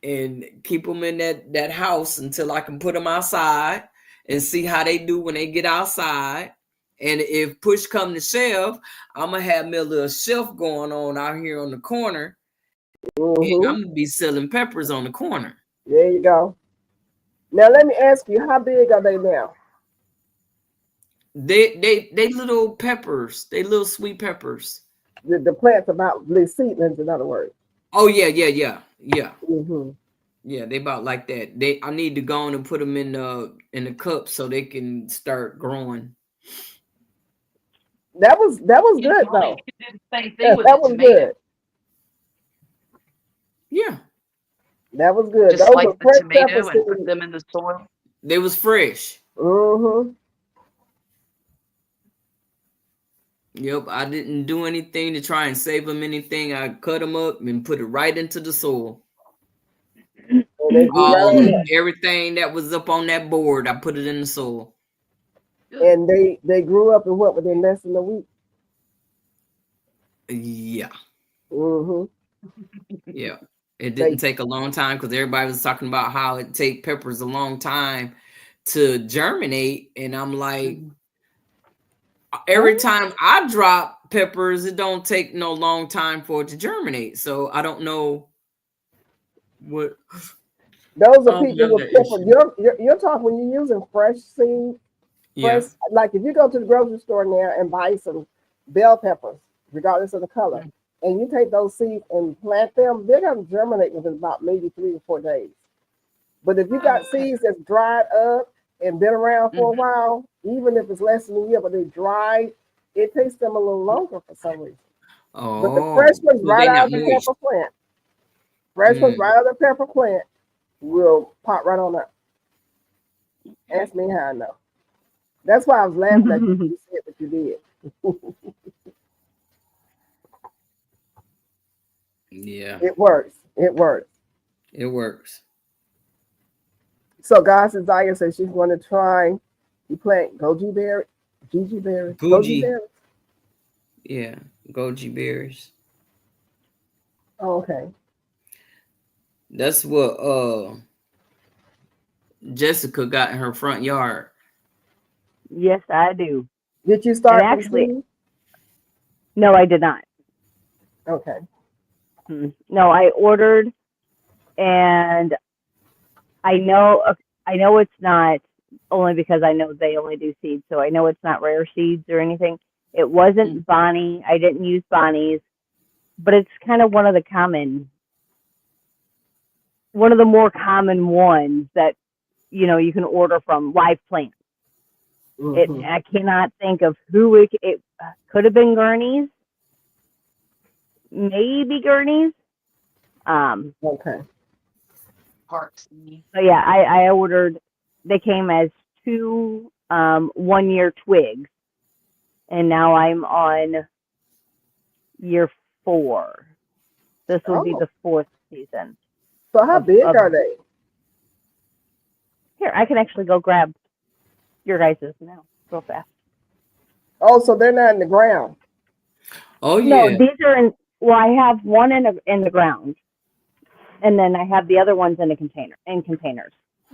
and keep them in that house until I can put them outside and see how they do when they get outside. And if push come to shove, I'm gonna have me a little shelf going on out here on the corner, and I'm gonna be selling peppers on the corner. There you go. Now let me ask you, how big are they now? They little peppers, they little sweet peppers. The plants about the seedlings, in other words. Oh yeah. Mm-hmm. Yeah, they about like that. I need to go on and put them in the cup so they can start growing. That was good though. You did the same Yeah, thing with that the was tomato. good. Yeah, That was good. Just Those slice were the fresh tomato pepper and put seeds. them in the soil. they was fresh. Mm-hmm. Yep, I didn't do anything to try and save them anything. I cut them up and put it right into the soil. And they grew right on up. Everything that was up on that board, I put it in the soil. And they grew up in what, within less than a week? Yeah. Mm-hmm. Yeah. It didn't take a long time because everybody was talking about how it take peppers a long time to germinate. And I'm like, every time I drop peppers, it don't take no long time for it to germinate. So I don't know what. Those are people with pepper. You're talking when you're using fresh seed. Fresh, like if you go to the grocery store now and buy some bell peppers, regardless of the color, and you take those seeds and plant them, they're going to germinate within about maybe 3 or 4 days. But if you got seeds that's dried up and been around for a while, even if it's less than a year, but they dried, it takes them a little longer for some reason. But the fresh ones right out of the pepper plant, fresh ones right out of the pepper plant will pop right on up. Ask me how I know. That's why I was laughing at you said what you did. Yeah. It works. It works. It works. So God's Desire says she's going to try. You plant goji berries. Goji berries. Yeah, goji berries. Oh, okay. That's what Jessica got in her front yard. Yes, I do. Did you start actually? No, I did not. Okay. No, I ordered, and I know it's not, only because I know they only do seeds, so I know it's not rare seeds or anything. It wasn't Bonnie. I didn't use Bonnie's, but it's kind of one of the more common ones that you can order from live plants. I cannot think of who it could have been. Gurney's, maybe Gurney's. Okay. Parks. So yeah, I ordered. They came as 2 1-year twigs, and now I'm on year 4. This will be the 4th season. So how big are they? Here, I can actually go grab your guys's now, real fast. Oh, so they're not in the ground. Oh yeah. No, these are in. Well, I have one in the ground, and then I have the other ones in containers.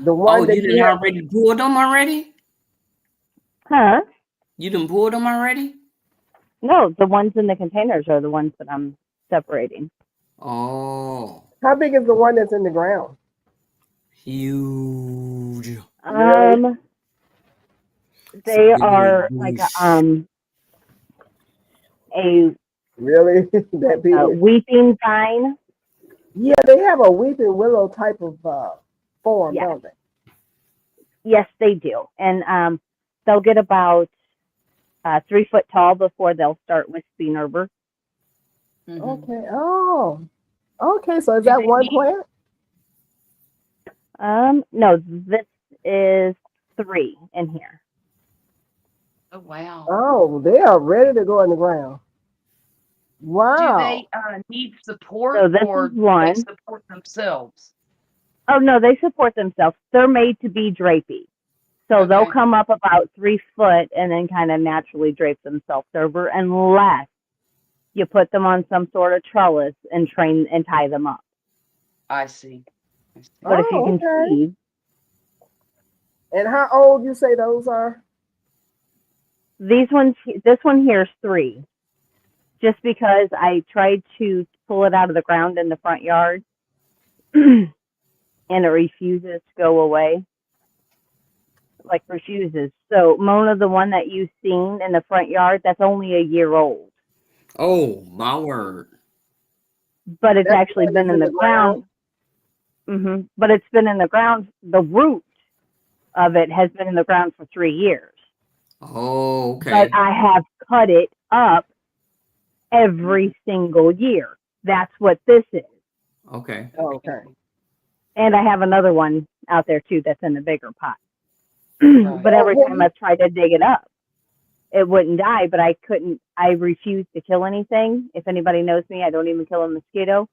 The one that you didn't already pulled them already? Huh? You done pulled them already? No, the ones in the containers are the ones that I'm separating. Oh. How big is the one that's in the ground? Huge. They are like a really that big weeping vine. Yeah, they have a weeping willow type of form, don't they? Yes, they do, and they'll get about 3 foot tall before they'll start wisping over. Okay. Oh, okay. So is that one plant? No, this is 3 in here. Oh wow. Oh, they are ready to go in the ground. Wow. Do they need support, So this or is one. do they support themselves? Oh no, they support themselves. They're made to be drapey. So they'll come up about 3 foot and then kind of naturally drape themselves over, unless you put them on some sort of trellis and tie them up. I see. But if you can see. And how old you say those are? This one here is 3. Just because I tried to pull it out of the ground in the front yard and it refuses to go away. Like refuses. So Mona, the one that you've seen in the front yard, that's only a year old. Oh my word! But it's actually been in the ground. But it's been in the ground. The root of it has been in the ground for 3 years. Oh, okay. But I have cut it up every single year. That's what this is. Okay. Okay. And I have another one out there too that's in a bigger pot. But every time I tried to dig it up, it wouldn't die, but I couldn't. I refused to kill anything. If anybody knows me, I don't even kill a mosquito.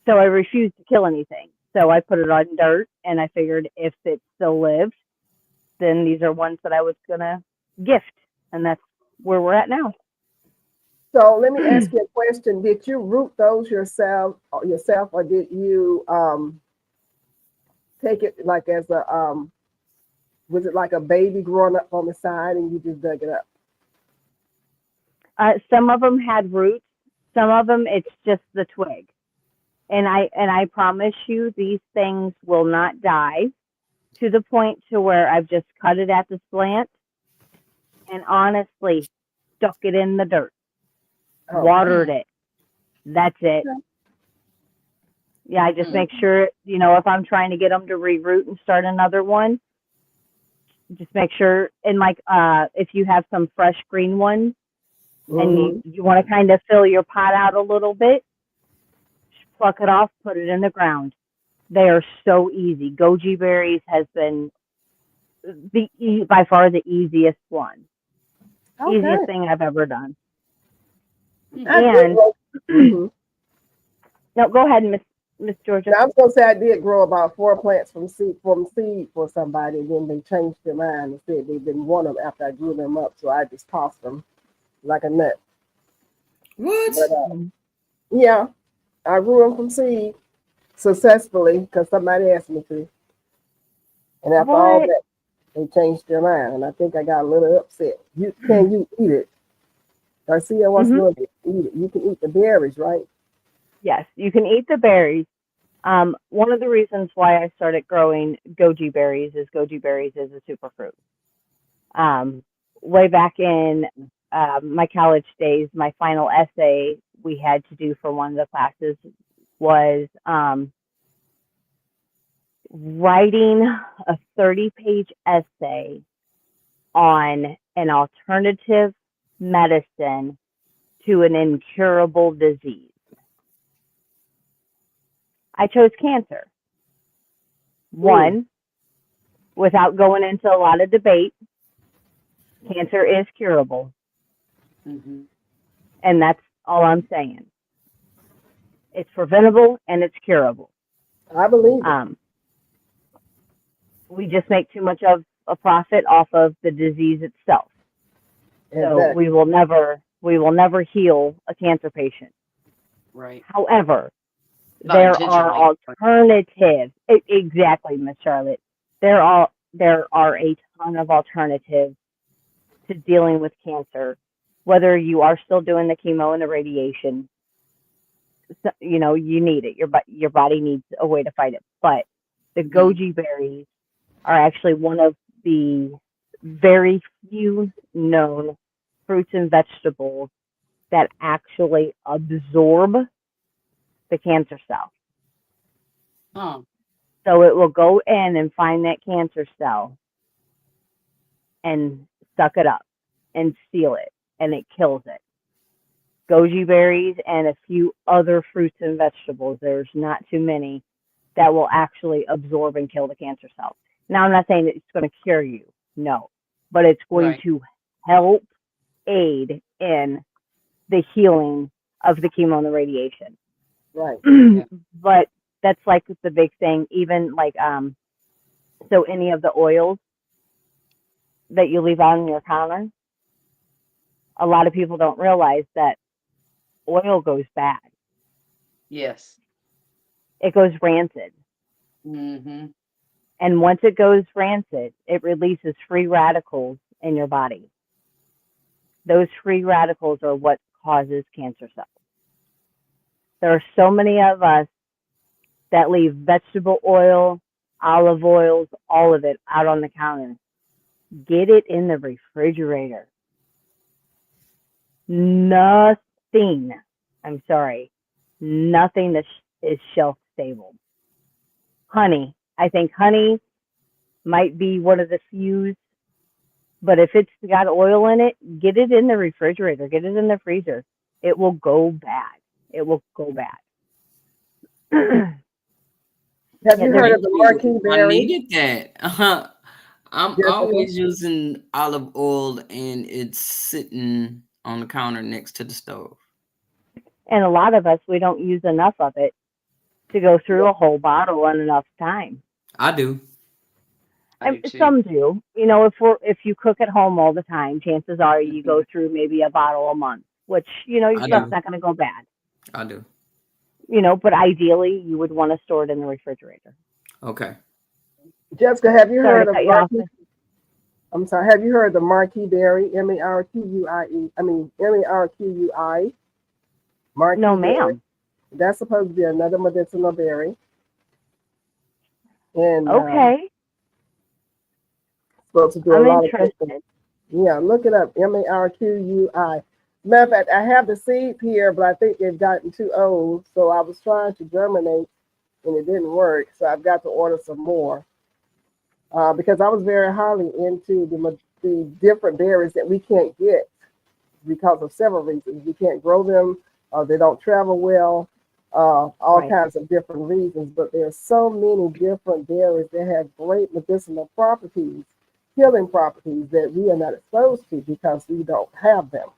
So I refused to kill anything. So I put it on dirt, and I figured if it still lived, then these are ones that I was gonna gift, and that's where we're at now. So let me ask you a question. Did you root those yourself, or did you take it like as a was it like a baby growing up on the side and you just dug it up? Some of them had roots. Some of them it's just the twig. And I promise you, these things will not die to the point to where I've just cut it at the slant and honestly stuck it in the dirt, watered it. That's it. Okay. Yeah, I just make sure, if I'm trying to get them to reroot and start another one, just make sure, and like if you have some fresh green ones and you want to kind of fill your pot out a little bit, pluck it off, put it in the ground. They are so easy. Goji berries has been by far the easiest one. Okay. Easiest thing I've ever done. And no, go ahead, Miss Georgia. I was gonna say I did grow about 4 plants from seed for somebody, and then they changed their mind and said they didn't want them after I grew them up, so I just tossed them like a nut. What? But, yeah, I grew them from seed successfully because somebody asked me to, and after all that, they changed their mind, and I think I got a little upset. Can you eat it? Garcia wants to eat it. You can eat the berries, right? Yes, you can eat the berries. One of the reasons why I started growing goji berries is goji berries is a superfruit. Way back in my college days, my final essay we had to do for one of the classes was writing a 30-page essay on an alternative medicine to an incurable disease. I chose cancer. One, without going into a lot of debate, cancer is curable. And that's all I'm saying. It's preventable and it's curable. I believe it. We just make too much of a profit off of the disease itself. So Exactly. we will never heal a cancer patient. Right. However, Not there are intentionally. alternatives. Exactly, Miss Charlotte. There are a ton of alternatives to dealing with cancer, whether you are still doing the chemo and the radiation. So, you need it. Your body needs a way to fight it. But the goji berries are actually one of the very few known fruits and vegetables that actually absorb the cancer cell. Oh. So it will go in and find that cancer cell and suck it up and seal it, and it kills it. Goji berries and a few other fruits and vegetables, there's not too many that will actually absorb and kill the cancer cells. Now, I'm not saying that it's going to cure you, no, but it's going to help aid in the healing of the chemo and the radiation. Right. But that's like the big thing, even like, so any of the oils that you leave out on your counter, a lot of people don't realize that oil goes bad. Yes. It goes rancid. And once it goes rancid, it releases free radicals in your body. Those free radicals are what causes cancer cells. There are so many of us that leave vegetable oil, olive oils, all of it out on the counter. Get it in the refrigerator. Nothing that is shelf stable. Honey. I think honey might be one of the few, but if it's got oil in it, get it in the refrigerator, get it in the freezer. It will go bad. It will go bad. Have you heard of the marquee berry? I needed that. I'm always using olive oil, and it's sitting on the counter next to the stove. And a lot of us, we don't use enough of it to go through a whole bottle in enough time. I do. I And do too. some do. If you cook at home all the time, chances are you go through maybe a bottle a month, which your I stuff's do. not going to go bad. I do. But ideally you would want to store it in the refrigerator. Okay. Jessica, have you Sorry heard to of cut you off. Marquis? I'm sorry. Have you heard of the Marquis berry? Marquie. I mean Marqui. Marquis No, berry. ma'am. That's supposed to be another medicinal berry, and Okay, supposed to do a I'm lot of good things. interested. Yeah, look it up. Marqui. Matter of fact, I have the seeds here, but I think they've gotten too old. So I was trying to germinate, and it didn't work. So I've got to order some more because I was very highly into the different berries that we can't get because of several reasons. We can't grow them, they don't travel well, all Right. kinds of different reasons. But there's so many different berries that have great medicinal properties, healing properties that we are not exposed to because we don't have them.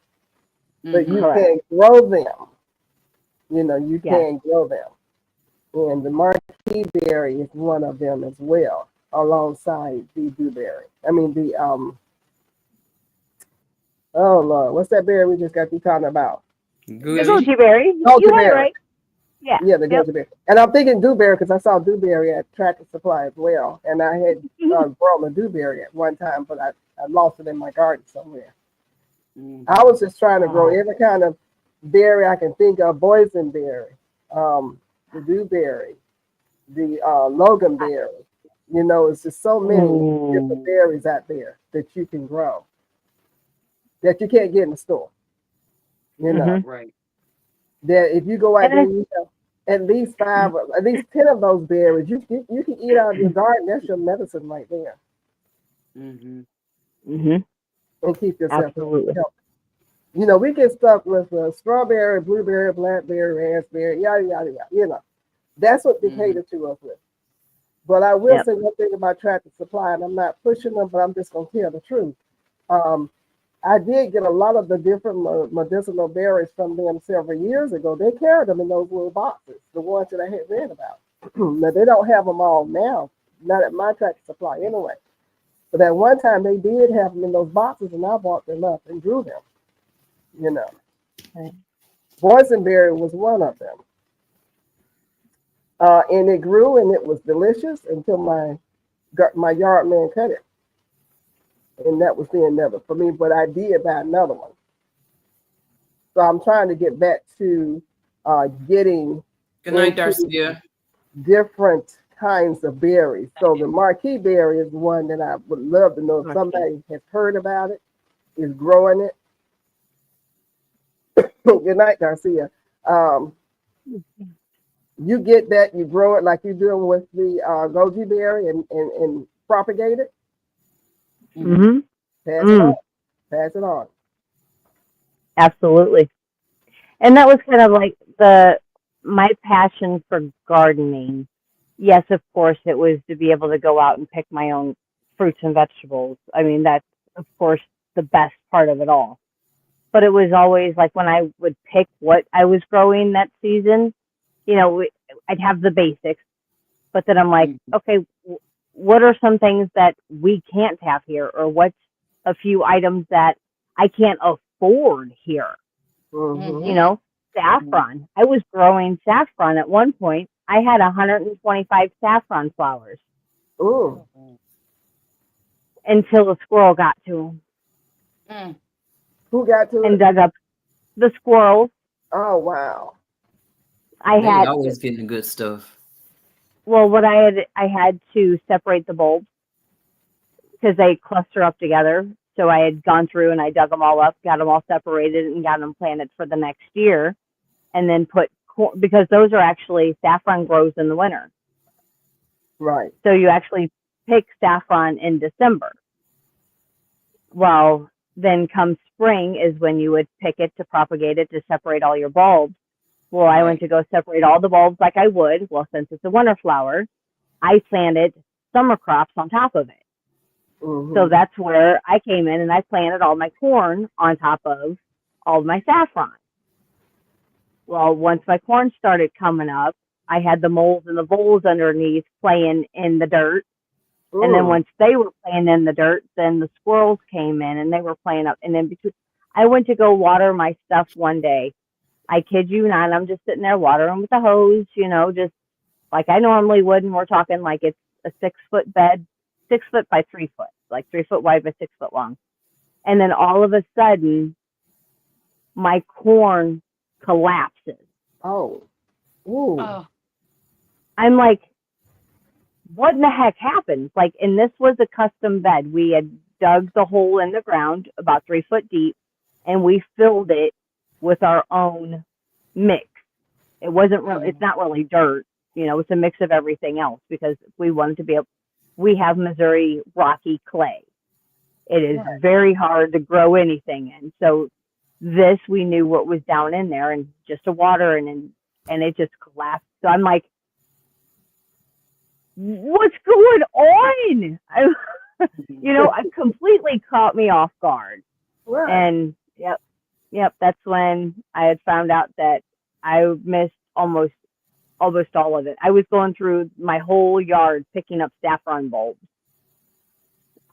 But you Correct. can grow them. You Yes. can grow them. And the marquee berry is one of them as well, alongside the dewberry. I mean the oh Lord, what's that berry we just got through talking about? The Goji. goji berry. Goji You had it berry. right. Yeah. Yeah, the Yep. goji berry. And I'm thinking dewberry because I saw dewberry at Tractor Supply as well. And I had grown a dewberry at one time, but I lost it in my garden somewhere. I was just trying to grow every kind of berry I can think of: boysenberry, the dewberry, the loganberry. It's just so many different berries out there that you can grow that you can't get in the store. Right. That if you go out And there, I, and you have at least 5, at least 10 of those berries, you can eat out of your garden. That's your medicine right there, Mhm. mhm. and keep yourself Absolutely. healthy. We get stuck with strawberry, blueberry, blackberry, raspberry, yada yada yada. That's what they cater to us with. But I will Yep. say one thing about Tractor Supply, and I'm not pushing them, but I'm just gonna tell the truth. I did get a lot of the different medicinal berries from them several years ago. They carried them in those little boxes, the ones that I had read about. Now they don't have them all now, not at my Tractor Supply anyway. But at one time they did have them in those boxes, and I bought them up and grew them. Right. Boysenberry was one of them, and it grew and it was delicious until my yard man cut it, and that was the end of it for me. But I did buy another one. So I'm trying to get back to getting Good night, into Darcia. different kinds of berries. So the marquee berry is one that I would love to know if Marquee. somebody has heard about it, is growing it. Good night, Garcia. You get that, you grow it like you're doing with the goji berry and propagate it, Mhm. pass it on, pass it on. Absolutely. And that was kind of like my passion for gardening. Yes, of course, it was to be able to go out and pick my own fruits and vegetables. I mean, that's of course the best part of it all. But it was always like when I would pick what I was growing that season, I'd have the basics, but then I'm like, okay, what are some things that we can't have here, or what's a few items that I can't afford here? Mm-hmm. Saffron. I was growing saffron at one point. I had 125 saffron flowers Ooh, until the squirrel got to them who got to and it? dug up the squirrels. Oh wow. I They had always getting the good stuff. what I had to separate the bulbs because they cluster up together. So I had gone through and I dug them all up, got them all separated, and got them planted for the next year, and then put because those are actually saffron grows in the winter. Right. So you actually pick saffron in December. Well, then come spring is when you would pick it to propagate it to separate all your bulbs. Well, I went to go separate all the bulbs like I would. Well, since it's a winter flower, I planted summer crops on top of it. Mm-hmm. So that's where I came in and I planted all my corn on top of all of my saffron. Well, once my corn started coming up, I had the moles and the voles underneath playing in the dirt. And then Mm. once they were playing in the dirt, then the squirrels came in and they were playing up. And then between, I went to go water my stuff one day. I kid you not, I'm just sitting there watering with the hose, just like I normally would. And we're talking like it's a 6 foot bed, 6 foot by 3 foot, like 3 foot wide by 6 foot long. And then all of a sudden, my corn collapses. Oh. Ooh. Oh, I'm like, what in the heck happened? Like, and this was a custom bed. We had dug the hole in the ground about 3 foot deep, and we filled it with our own mix. It wasn't really, it's not really dirt, it's a mix of everything else because we wanted to be able, we have Missouri rocky clay. It is very hard to grow anything in. So this, we knew what was down in there and just a water and it just collapsed. So I'm like, what's going on? It completely caught me off guard. Right. And yep, that's when I had found out that I missed almost all of it. I was going through my whole yard picking up saffron bulbs.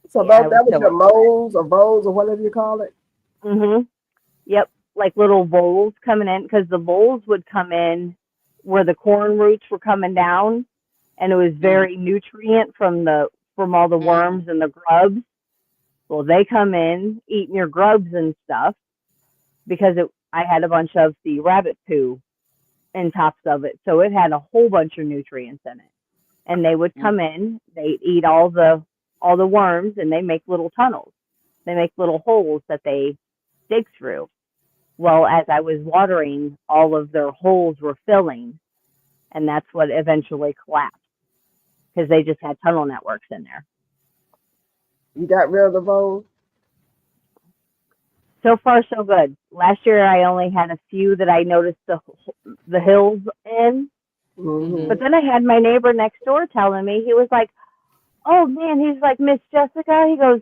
So Yeah, that was so your moles or voles or whatever you call it? Mm-hmm. Yep, like little voles coming in, because the voles would come in where the corn roots were coming down, and it was very nutrient from all the worms and the grubs. Well, they come in eating your grubs and stuff because I had a bunch of the rabbit poo in tops of it, so it had a whole bunch of nutrients in it. And they would come in, they'd eat all the worms, and they make little tunnels. They make little holes that they dig through. Well, as I was watering, all of their holes were filling, and that's what eventually collapsed because they just had tunnel networks in there. You got rid of the voles? So far, so good. Last year, I only had a few that I noticed the hills in, Mm-hmm. but then I had my neighbor next door telling me, he was like, "Oh man," he's like, "Miss Jessica," he goes,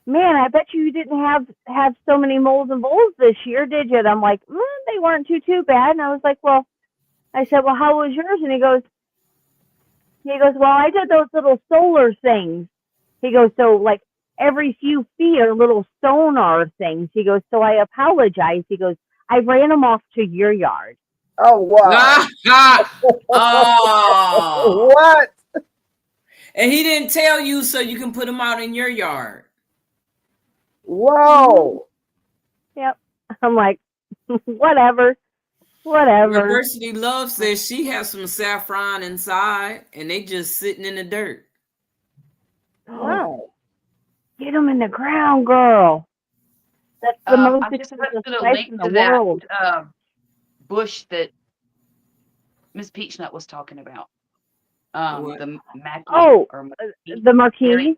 "Man, I bet you didn't have so many moles and voles this year, did you?" And I'm like, "They weren't too bad." And I was like, "Well," I said, "Well, how was yours?" And he goes, "Well, I did those little solar things." He goes, "So like every few feet are little sonar things." He goes, "So I apologize." He goes, "I ran them off to your yard." Oh, wow. Oh. What? And he didn't tell you so you can put them out in your yard. Whoa. Yep. I'm like, whatever. University Love says she has some saffron inside, and they just sitting in the dirt. Wow. Get them in the ground, girl. That's the most I just expensive posted a place link in to the world. that bush that Miss Peachnut was talking about. What? The Mackie Oh, or the marquise.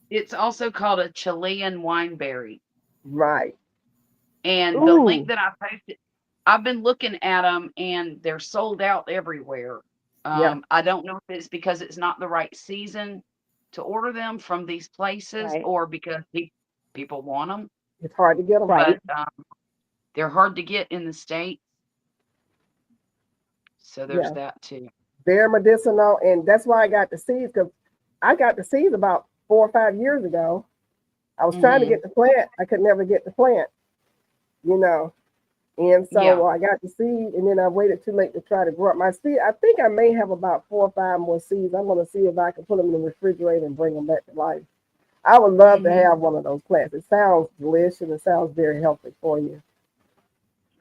It's also called a Chilean wineberry. Right. And Ooh. the link that I posted, I've been looking at them and they're sold out everywhere. Yeah. I don't know if it's because it's not the right season to order them from these places Right. or because people want them. It's hard to get them. Right. But they're hard to get in the States. So there's that too. They're medicinal, and that's why I got the seeds, because I got the seeds about 4 or 5 years ago. I was trying to get the plant. I could never get the plant, And so I got the seed, and then I waited too late to try to grow up my seed. I think I may have about 4 or 5 more seeds. I'm going to see if I can put them in the refrigerator and bring them back to life. I would love to have one of those plants. It sounds delicious, and it sounds very healthy for you.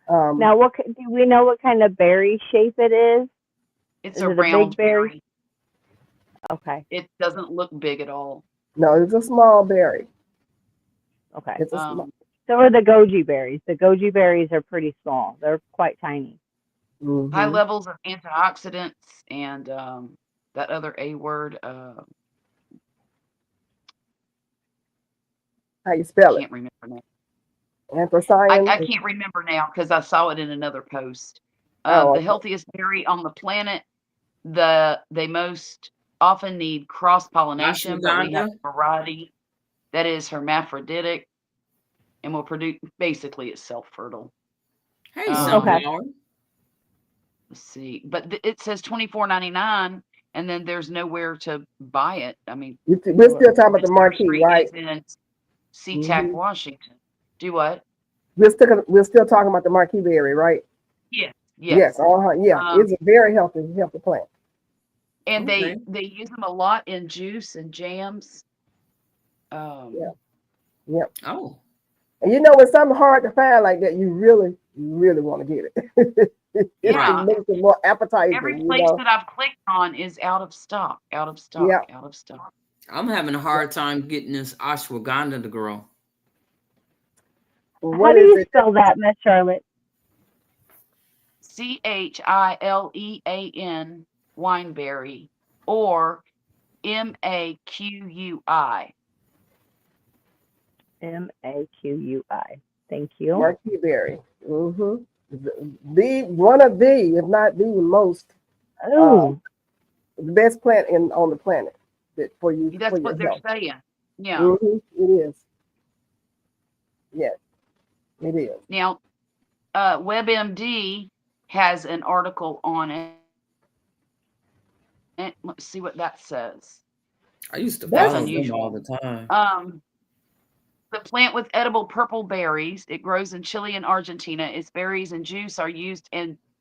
Now, do we know what kind of berry shape it is? It's Is a it a round big berry? berry. Okay. It doesn't look big at all. No, it's a small berry. Okay. It's a small. So are the goji berries. The goji berries are pretty small. They're quite tiny. High levels of antioxidants and that other A word. How you spell I it? can't remember now. Anthocyanin? I can't remember now because I saw it in another post. Okay. The healthiest berry on the planet. They most often need cross-pollination, but we have a variety that is hermaphroditic and will produce, basically it's self-fertile. Hey, Sunflower. Let's see, but it says $24.99, and then there's nowhere to buy it. I mean, We're still talking about the marquee, dispensary right? is in SeaTac, Mhm. Washington. Do what? We're still talking about the marquee berry, right? Yes, Yes. yes. Yeah. It's a very healthy plant. And Okay. they use them a lot in juice and jams. Yeah. Yep. Oh, And you know, when something hard to find like that, you really want to get it. It Yeah. makes it more appetizing, Every you place know. that I've clicked on is out of stock, out of stock, Yeah. out of stock. I'm having a hard time getting this ashwagandha to grow. How What do is you it? spell that, Miss Charlotte? CHILEAN wineberry or MAQUI. MAQUI. Thank you. Marquee berry. Mm-hmm. One of the, if not the most, Oh, the best plant on the planet for you That's for what your they're health. saying. Yeah. Mm-hmm. It is. Yes, it is. Now, WebMD has an article on it. And let's see what that says. I used to That's follow them all unusual. the time. The plant with edible purple berries. It grows in Chile and Argentina. Its berries and juice are used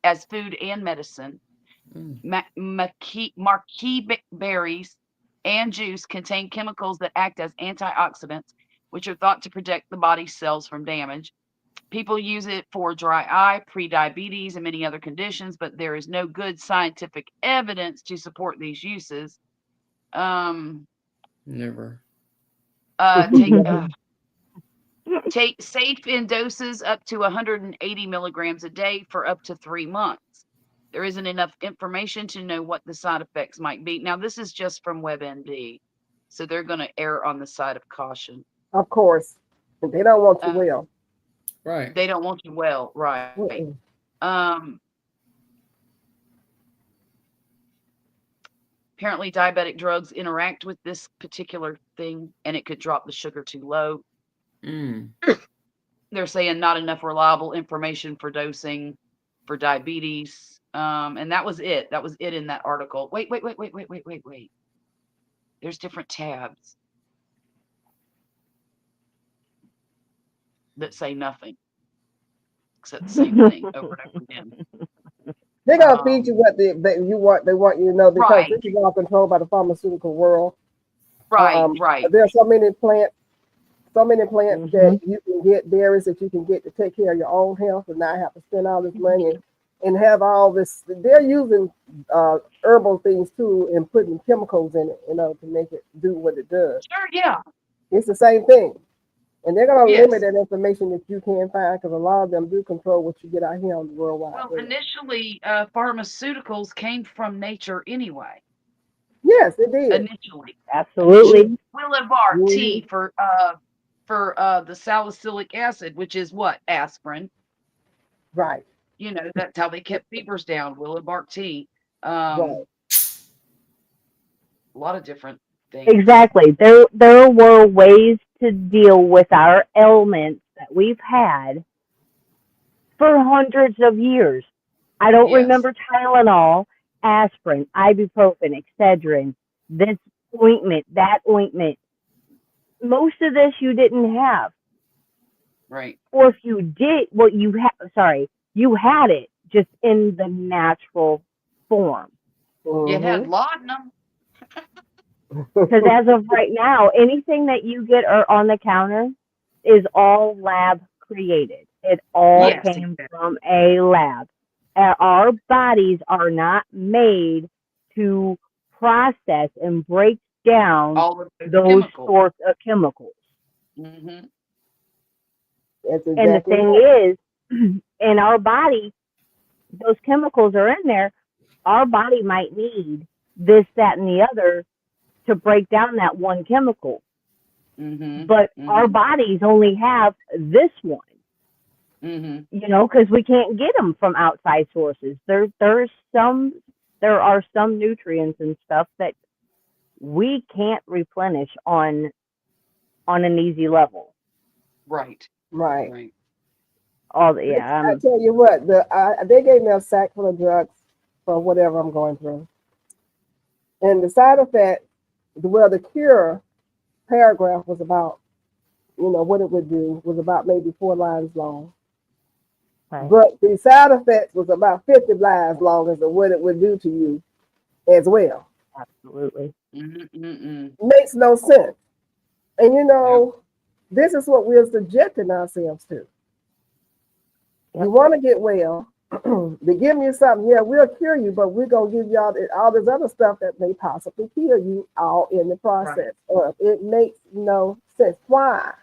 as food and medicine. Mm. Marquee berries and juice contain chemicals that act as antioxidants, which are thought to protect the body's cells from damage. People use it for dry eye, prediabetes, and many other conditions, but there is no good scientific evidence to support these uses. Never. Take safe in doses up to 180 milligrams a day for up to 3 months. There isn't enough information to know what the side effects might be. Now, this is just from WebMD, so they're going to err on the side of caution. Of course, they don't want you well. Right. They don't want you well, right? Mm-mm. Apparently, diabetic drugs interact with this particular thing, and it could drop the sugar too low. Mm. They're saying not enough reliable information for dosing for diabetes. And that was it. That was it in that article. Wait. There's different tabs that say nothing except the same thing over and over again. They're gonna feed you what they want. They want you to know because Right. this is all controlled by the pharmaceutical world. Right. There are so many plants Mhm. that you can get, berries that you can get to take care of your own health and not have to spend all this money and have all this. They're using herbal things too and putting chemicals in it, you know, to make it do what it does. Sure, yeah. It's the same thing. And they're going to Yes. limit that information that you can find because a lot of them do control what you get out here on the World Wide Well, Web. initially, pharmaceuticals came from nature anyway. Yes, it did. Initially, Absolutely. Willibar tea for the salicylic acid, which is what? Aspirin. Right. You know, that's how they kept fevers down. Willibar tea. Right. A lot of different things. Exactly. There were ways to deal with our ailments that we've had for hundreds of years. I don't Yes. remember Tylenol, aspirin, ibuprofen, Excedrin, this ointment, that ointment. Most of this you didn't have. Right. Or if you did, well, you had it just in the natural form. It had laudanum. Because as of right now, anything that you get or on the counter is all lab created. It all Yes, came exactly. from a lab. Our bodies are not made to process and break down All of those chemicals. sorts of chemicals. Mm-hmm. That's exactly And the thing right. is, in our body, those chemicals are in there. Our body might need this, that, and the other to break down that one chemical. Mm-hmm. But our bodies only have this one. Mm-hmm. You know, because we can't get them from outside sources. There are some nutrients and stuff that we can't replenish on an easy level. Right. Right. Right. I I tell you what, they gave me a sack full of drugs for whatever I'm going through. And the side effect, the cure paragraph was about, what it would do was about maybe 4 lines long. Right. But the side effects was about 50 lines long as to what it would do to you as well. Absolutely. Makes no sense. And this is what we're subjecting ourselves to. You want to get well. They give you something, yeah, we'll cure you, but we're going to give you all this other stuff that may possibly kill you all in the process. It makes no sense. Why?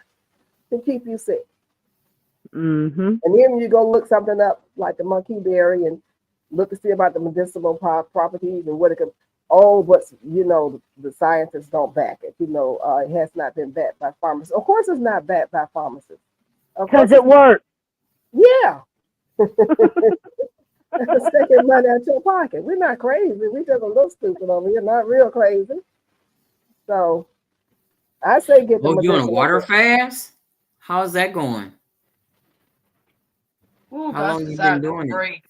To keep you sick. Mm-hmm. And then you go look something up like the monkey berry and look to see about the medicinal properties and what it could. Oh, but the scientists don't back it. It has not been backed by pharmacists. Of course, it's not backed by pharmacists. Because it works. Yeah. That's taking money out your pocket. We're not crazy. We just a little stupid over here, not real crazy. So I say get the you on a water medicinal. fast? How's that going? Ooh, How long you been doing it?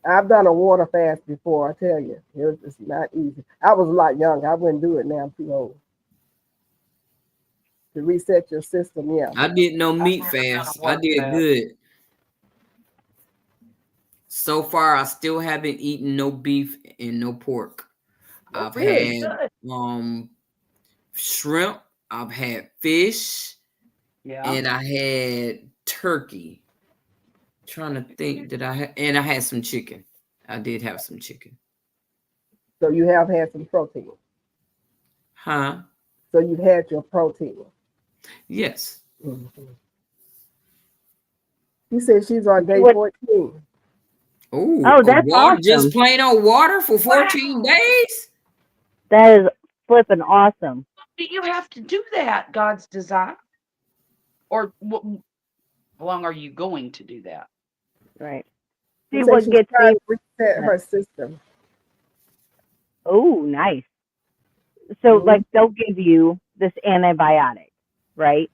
I've done a water fast before, I tell you. It's not easy. I was a lot younger. I wouldn't do it now. I'm too old. To reset your system, yeah. I did no meat fast. I did good. So far, I still haven't eaten no beef and no pork. I've had shrimp. I've had fish. Yeah. And I had turkey. Trying to think, and I had some chicken. I did have some chicken. So you have had some protein. Huh? So you've had your protein. Yes. Mm-hmm. She said she's on day 14. Oh, that's awesome. Just plain old water for 14 days? That is flipping awesome. Do you have to do that, God's design? Or how long are you going to do that? Right. See what gets me to reset her system. Oh, nice. So like they'll give you this antibiotic, right?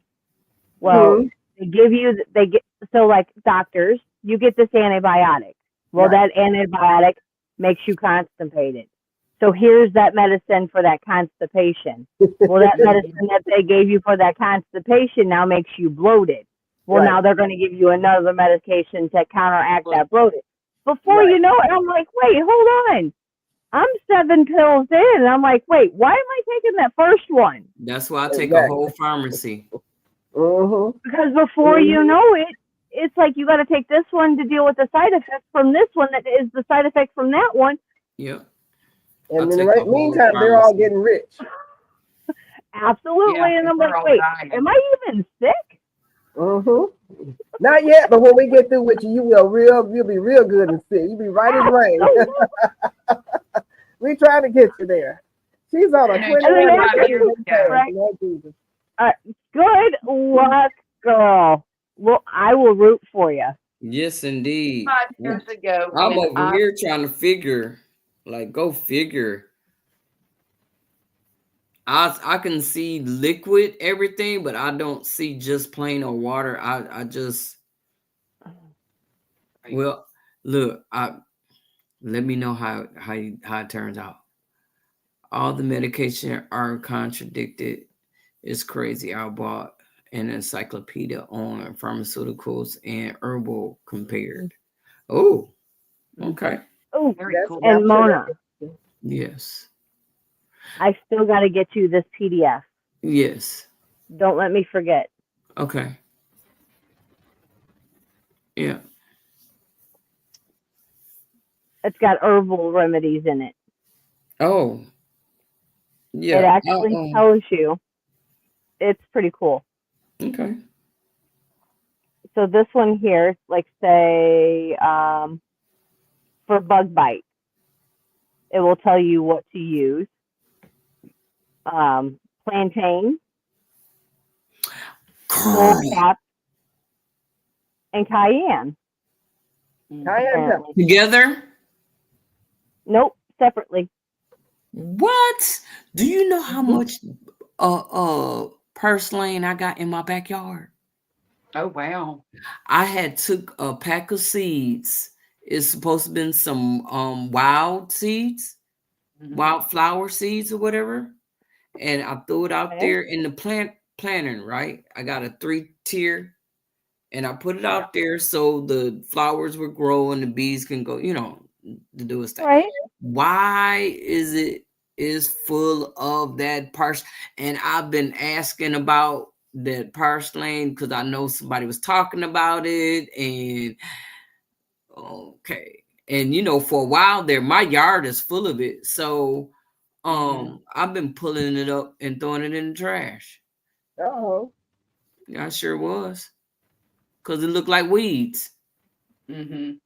Well, so like doctors, you get this antibiotic. Well, that antibiotic makes you constipated. So here's that medicine for that constipation. Well, that medicine that they gave you for that constipation now makes you bloated. Well, now they're going to give you another medication to counteract that bloated. Before you know it, I'm like, wait, hold on. I'm 7 pills in, and I'm like, wait, why am I taking that first one? That's why I take a whole pharmacy. Because before you know it, it's like you got to take this one to deal with the side effects from this one that is the side effect from that one. Yep. And in the meantime, they're all getting rich. Absolutely. Yeah, and I'm like, wait, am I even sick? Not yet, but when we get through with you, you'll be real good and sick. You'll be right as rain. We trying to get you there. She's on a 21 good luck, girl. Well, I will root for you. Yes, indeed. 5 years ago. I'm over here trying to figure, go figure. I can see liquid everything, but I don't see just plain old water. I just look. Let me know how it turns out. All the medication are contradicted. It's crazy. I bought an encyclopedia on pharmaceuticals and herbal compared. Oh, okay. Oh, very cool. And Mona. Yes. I still got to get you this PDF. Yes. Don't let me forget. Okay. Yeah. It's got herbal remedies in it. Oh. Yeah. It actually tells you. It's pretty cool. Okay. So this one here, like say, for bug bite, it will tell you what to use. Plantain, cap, and cayenne. Together? Nope, separately. What? Do you know how much purslane I got in my backyard? Oh wow. I had took a pack of seeds It's supposed to be some wild seeds, wildflower seeds or whatever. And I threw it out Okay. there in the planting, right? I got a 3-tier and I put it out there so the flowers would grow and the bees can go, to do its thing. Right. Why is full of that parsley? And I've been asking about that parsley because I know somebody was talking about it. And okay. And for a while there, my yard is full of it. So I've been pulling it up and throwing it in the trash. Oh. Yeah, I sure was. Because it looked like weeds. I've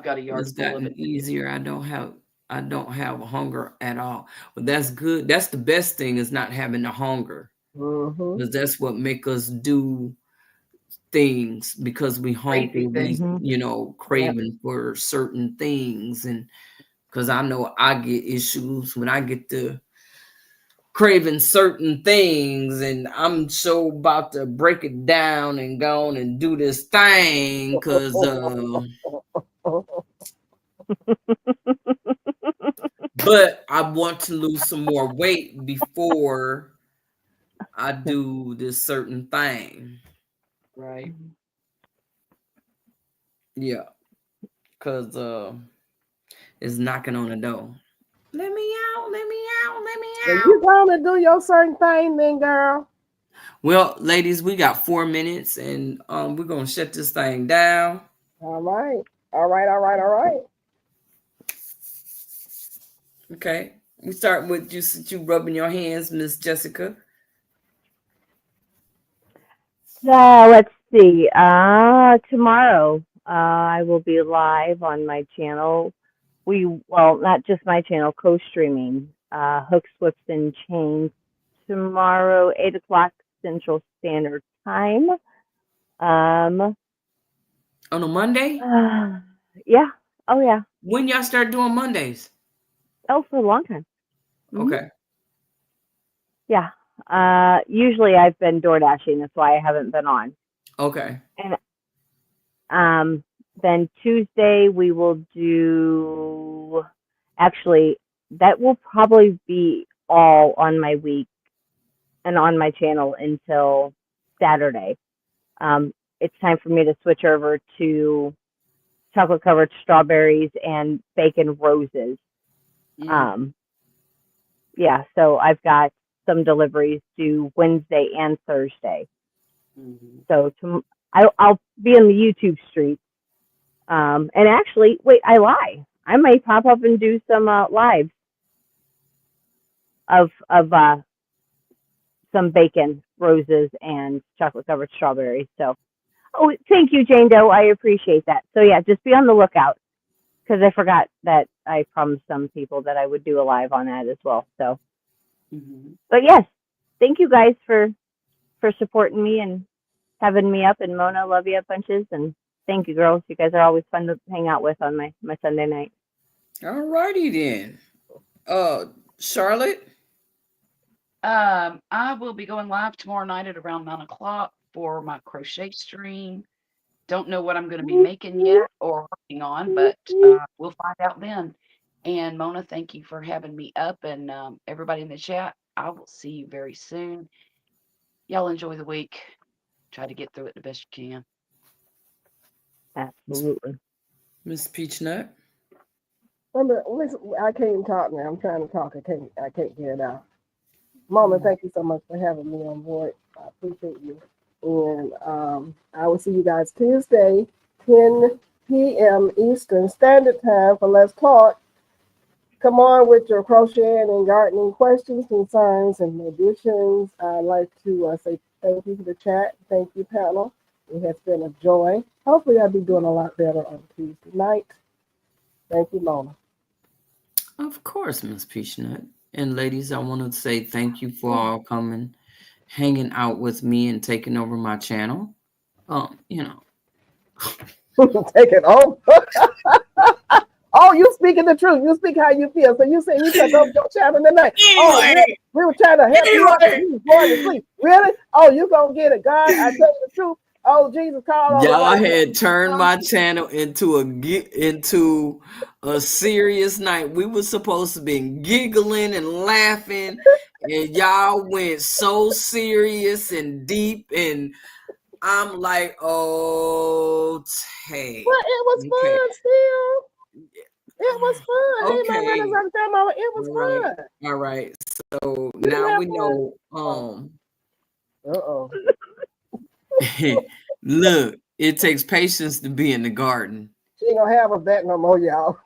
got a yard It's full of gotten it. easier. I don't have hunger at all. But that's good. That's the best thing is not having the hunger. Because that's what make us do things because we hungry, we craving for certain things. And because I know I get issues when I get to craving certain things, and I'm so about to break it down and go on and do this thing because but I want to lose some more weight before I do this certain thing. Right. Yeah. Because it's knocking on the door. Let me out, let me out, let me When out. you gonna do your certain thing then, girl? Well, ladies, we got 4 minutes and we're gonna shut this thing down. All right. All right. Okay. We start with you rubbing your hands, Miss Jessica. Let's see. Tomorrow, I will be live on my channel. Not just my channel, co-streaming, Hooks, Whips, and Chains tomorrow, 8 o'clock Central Standard Time. On a Monday? Yeah. Oh, yeah. When y'all start doing Mondays? Oh, for a long time. Okay. Yeah. Usually I've been door dashing. That's why I haven't been on. Okay. And then Tuesday we will do. Actually, that will probably be all on my week and on my channel until Saturday. It's time for me to switch over to chocolate covered strawberries and bacon roses. Yeah, so I've got some deliveries due Wednesday and Thursday. So I'll be in the YouTube streets. And actually, wait, I lie. I might pop up and do some lives of some bacon, roses, and chocolate covered strawberries. So, thank you, Jane Doe. I appreciate that. So yeah, just be on the lookout because I forgot that I promised some people that I would do a live on that as well. So, but yes, thank you guys for supporting me and having me up. And Mona, love you bunches. And thank you, girls. You guys are always fun to hang out with on my Sunday night. All righty then. Charlotte? I will be going live tomorrow night at around 9 o'clock for my crochet stream. Don't know what I'm going to be making yet or working on, but we'll find out then. And Mona, thank you for having me up, and everybody in the chat. I will see you very soon. Y'all enjoy the week. Try to get through it the best you can. Absolutely. Miss Peachnut? Listen, I can't talk now. I'm trying to talk. I can't get it out. Mama, thank you so much for having me on board. I appreciate you. And I will see you guys Tuesday, 10 p.m. Eastern Standard Time for Let's Talk. Come on with your crocheting and gardening questions, concerns, and additions. I'd like to say thank you for the chat. Thank you, panel. It has been a joy. Hopefully, I'll be doing a lot better on Tuesday night. Thank you, Mona. Of course, Miss Peachnut. And ladies, I want to say thank you for all coming, hanging out with me, and taking over my channel. Take it over. Oh, you speaking the truth. You speak how you feel. So you say you took over your channel tonight. Oh, really? We were trying to help you out. You was going to sleep. Really? Oh, you gonna get it. God, I tell you the truth. Oh, Jesus called on the Y'all right had turned my channel into a serious night. We were supposed to be giggling and laughing, and y'all went so serious and deep, and I'm like, oh, Tay. But it was Okay. fun still. It was fun. He might not Okay. understand, Mama. It was All right. fun. All right. So You didn't now have we fun? know. Uh-oh. Look, it takes patience to be in the garden. She ain't gonna have us that no more, y'all.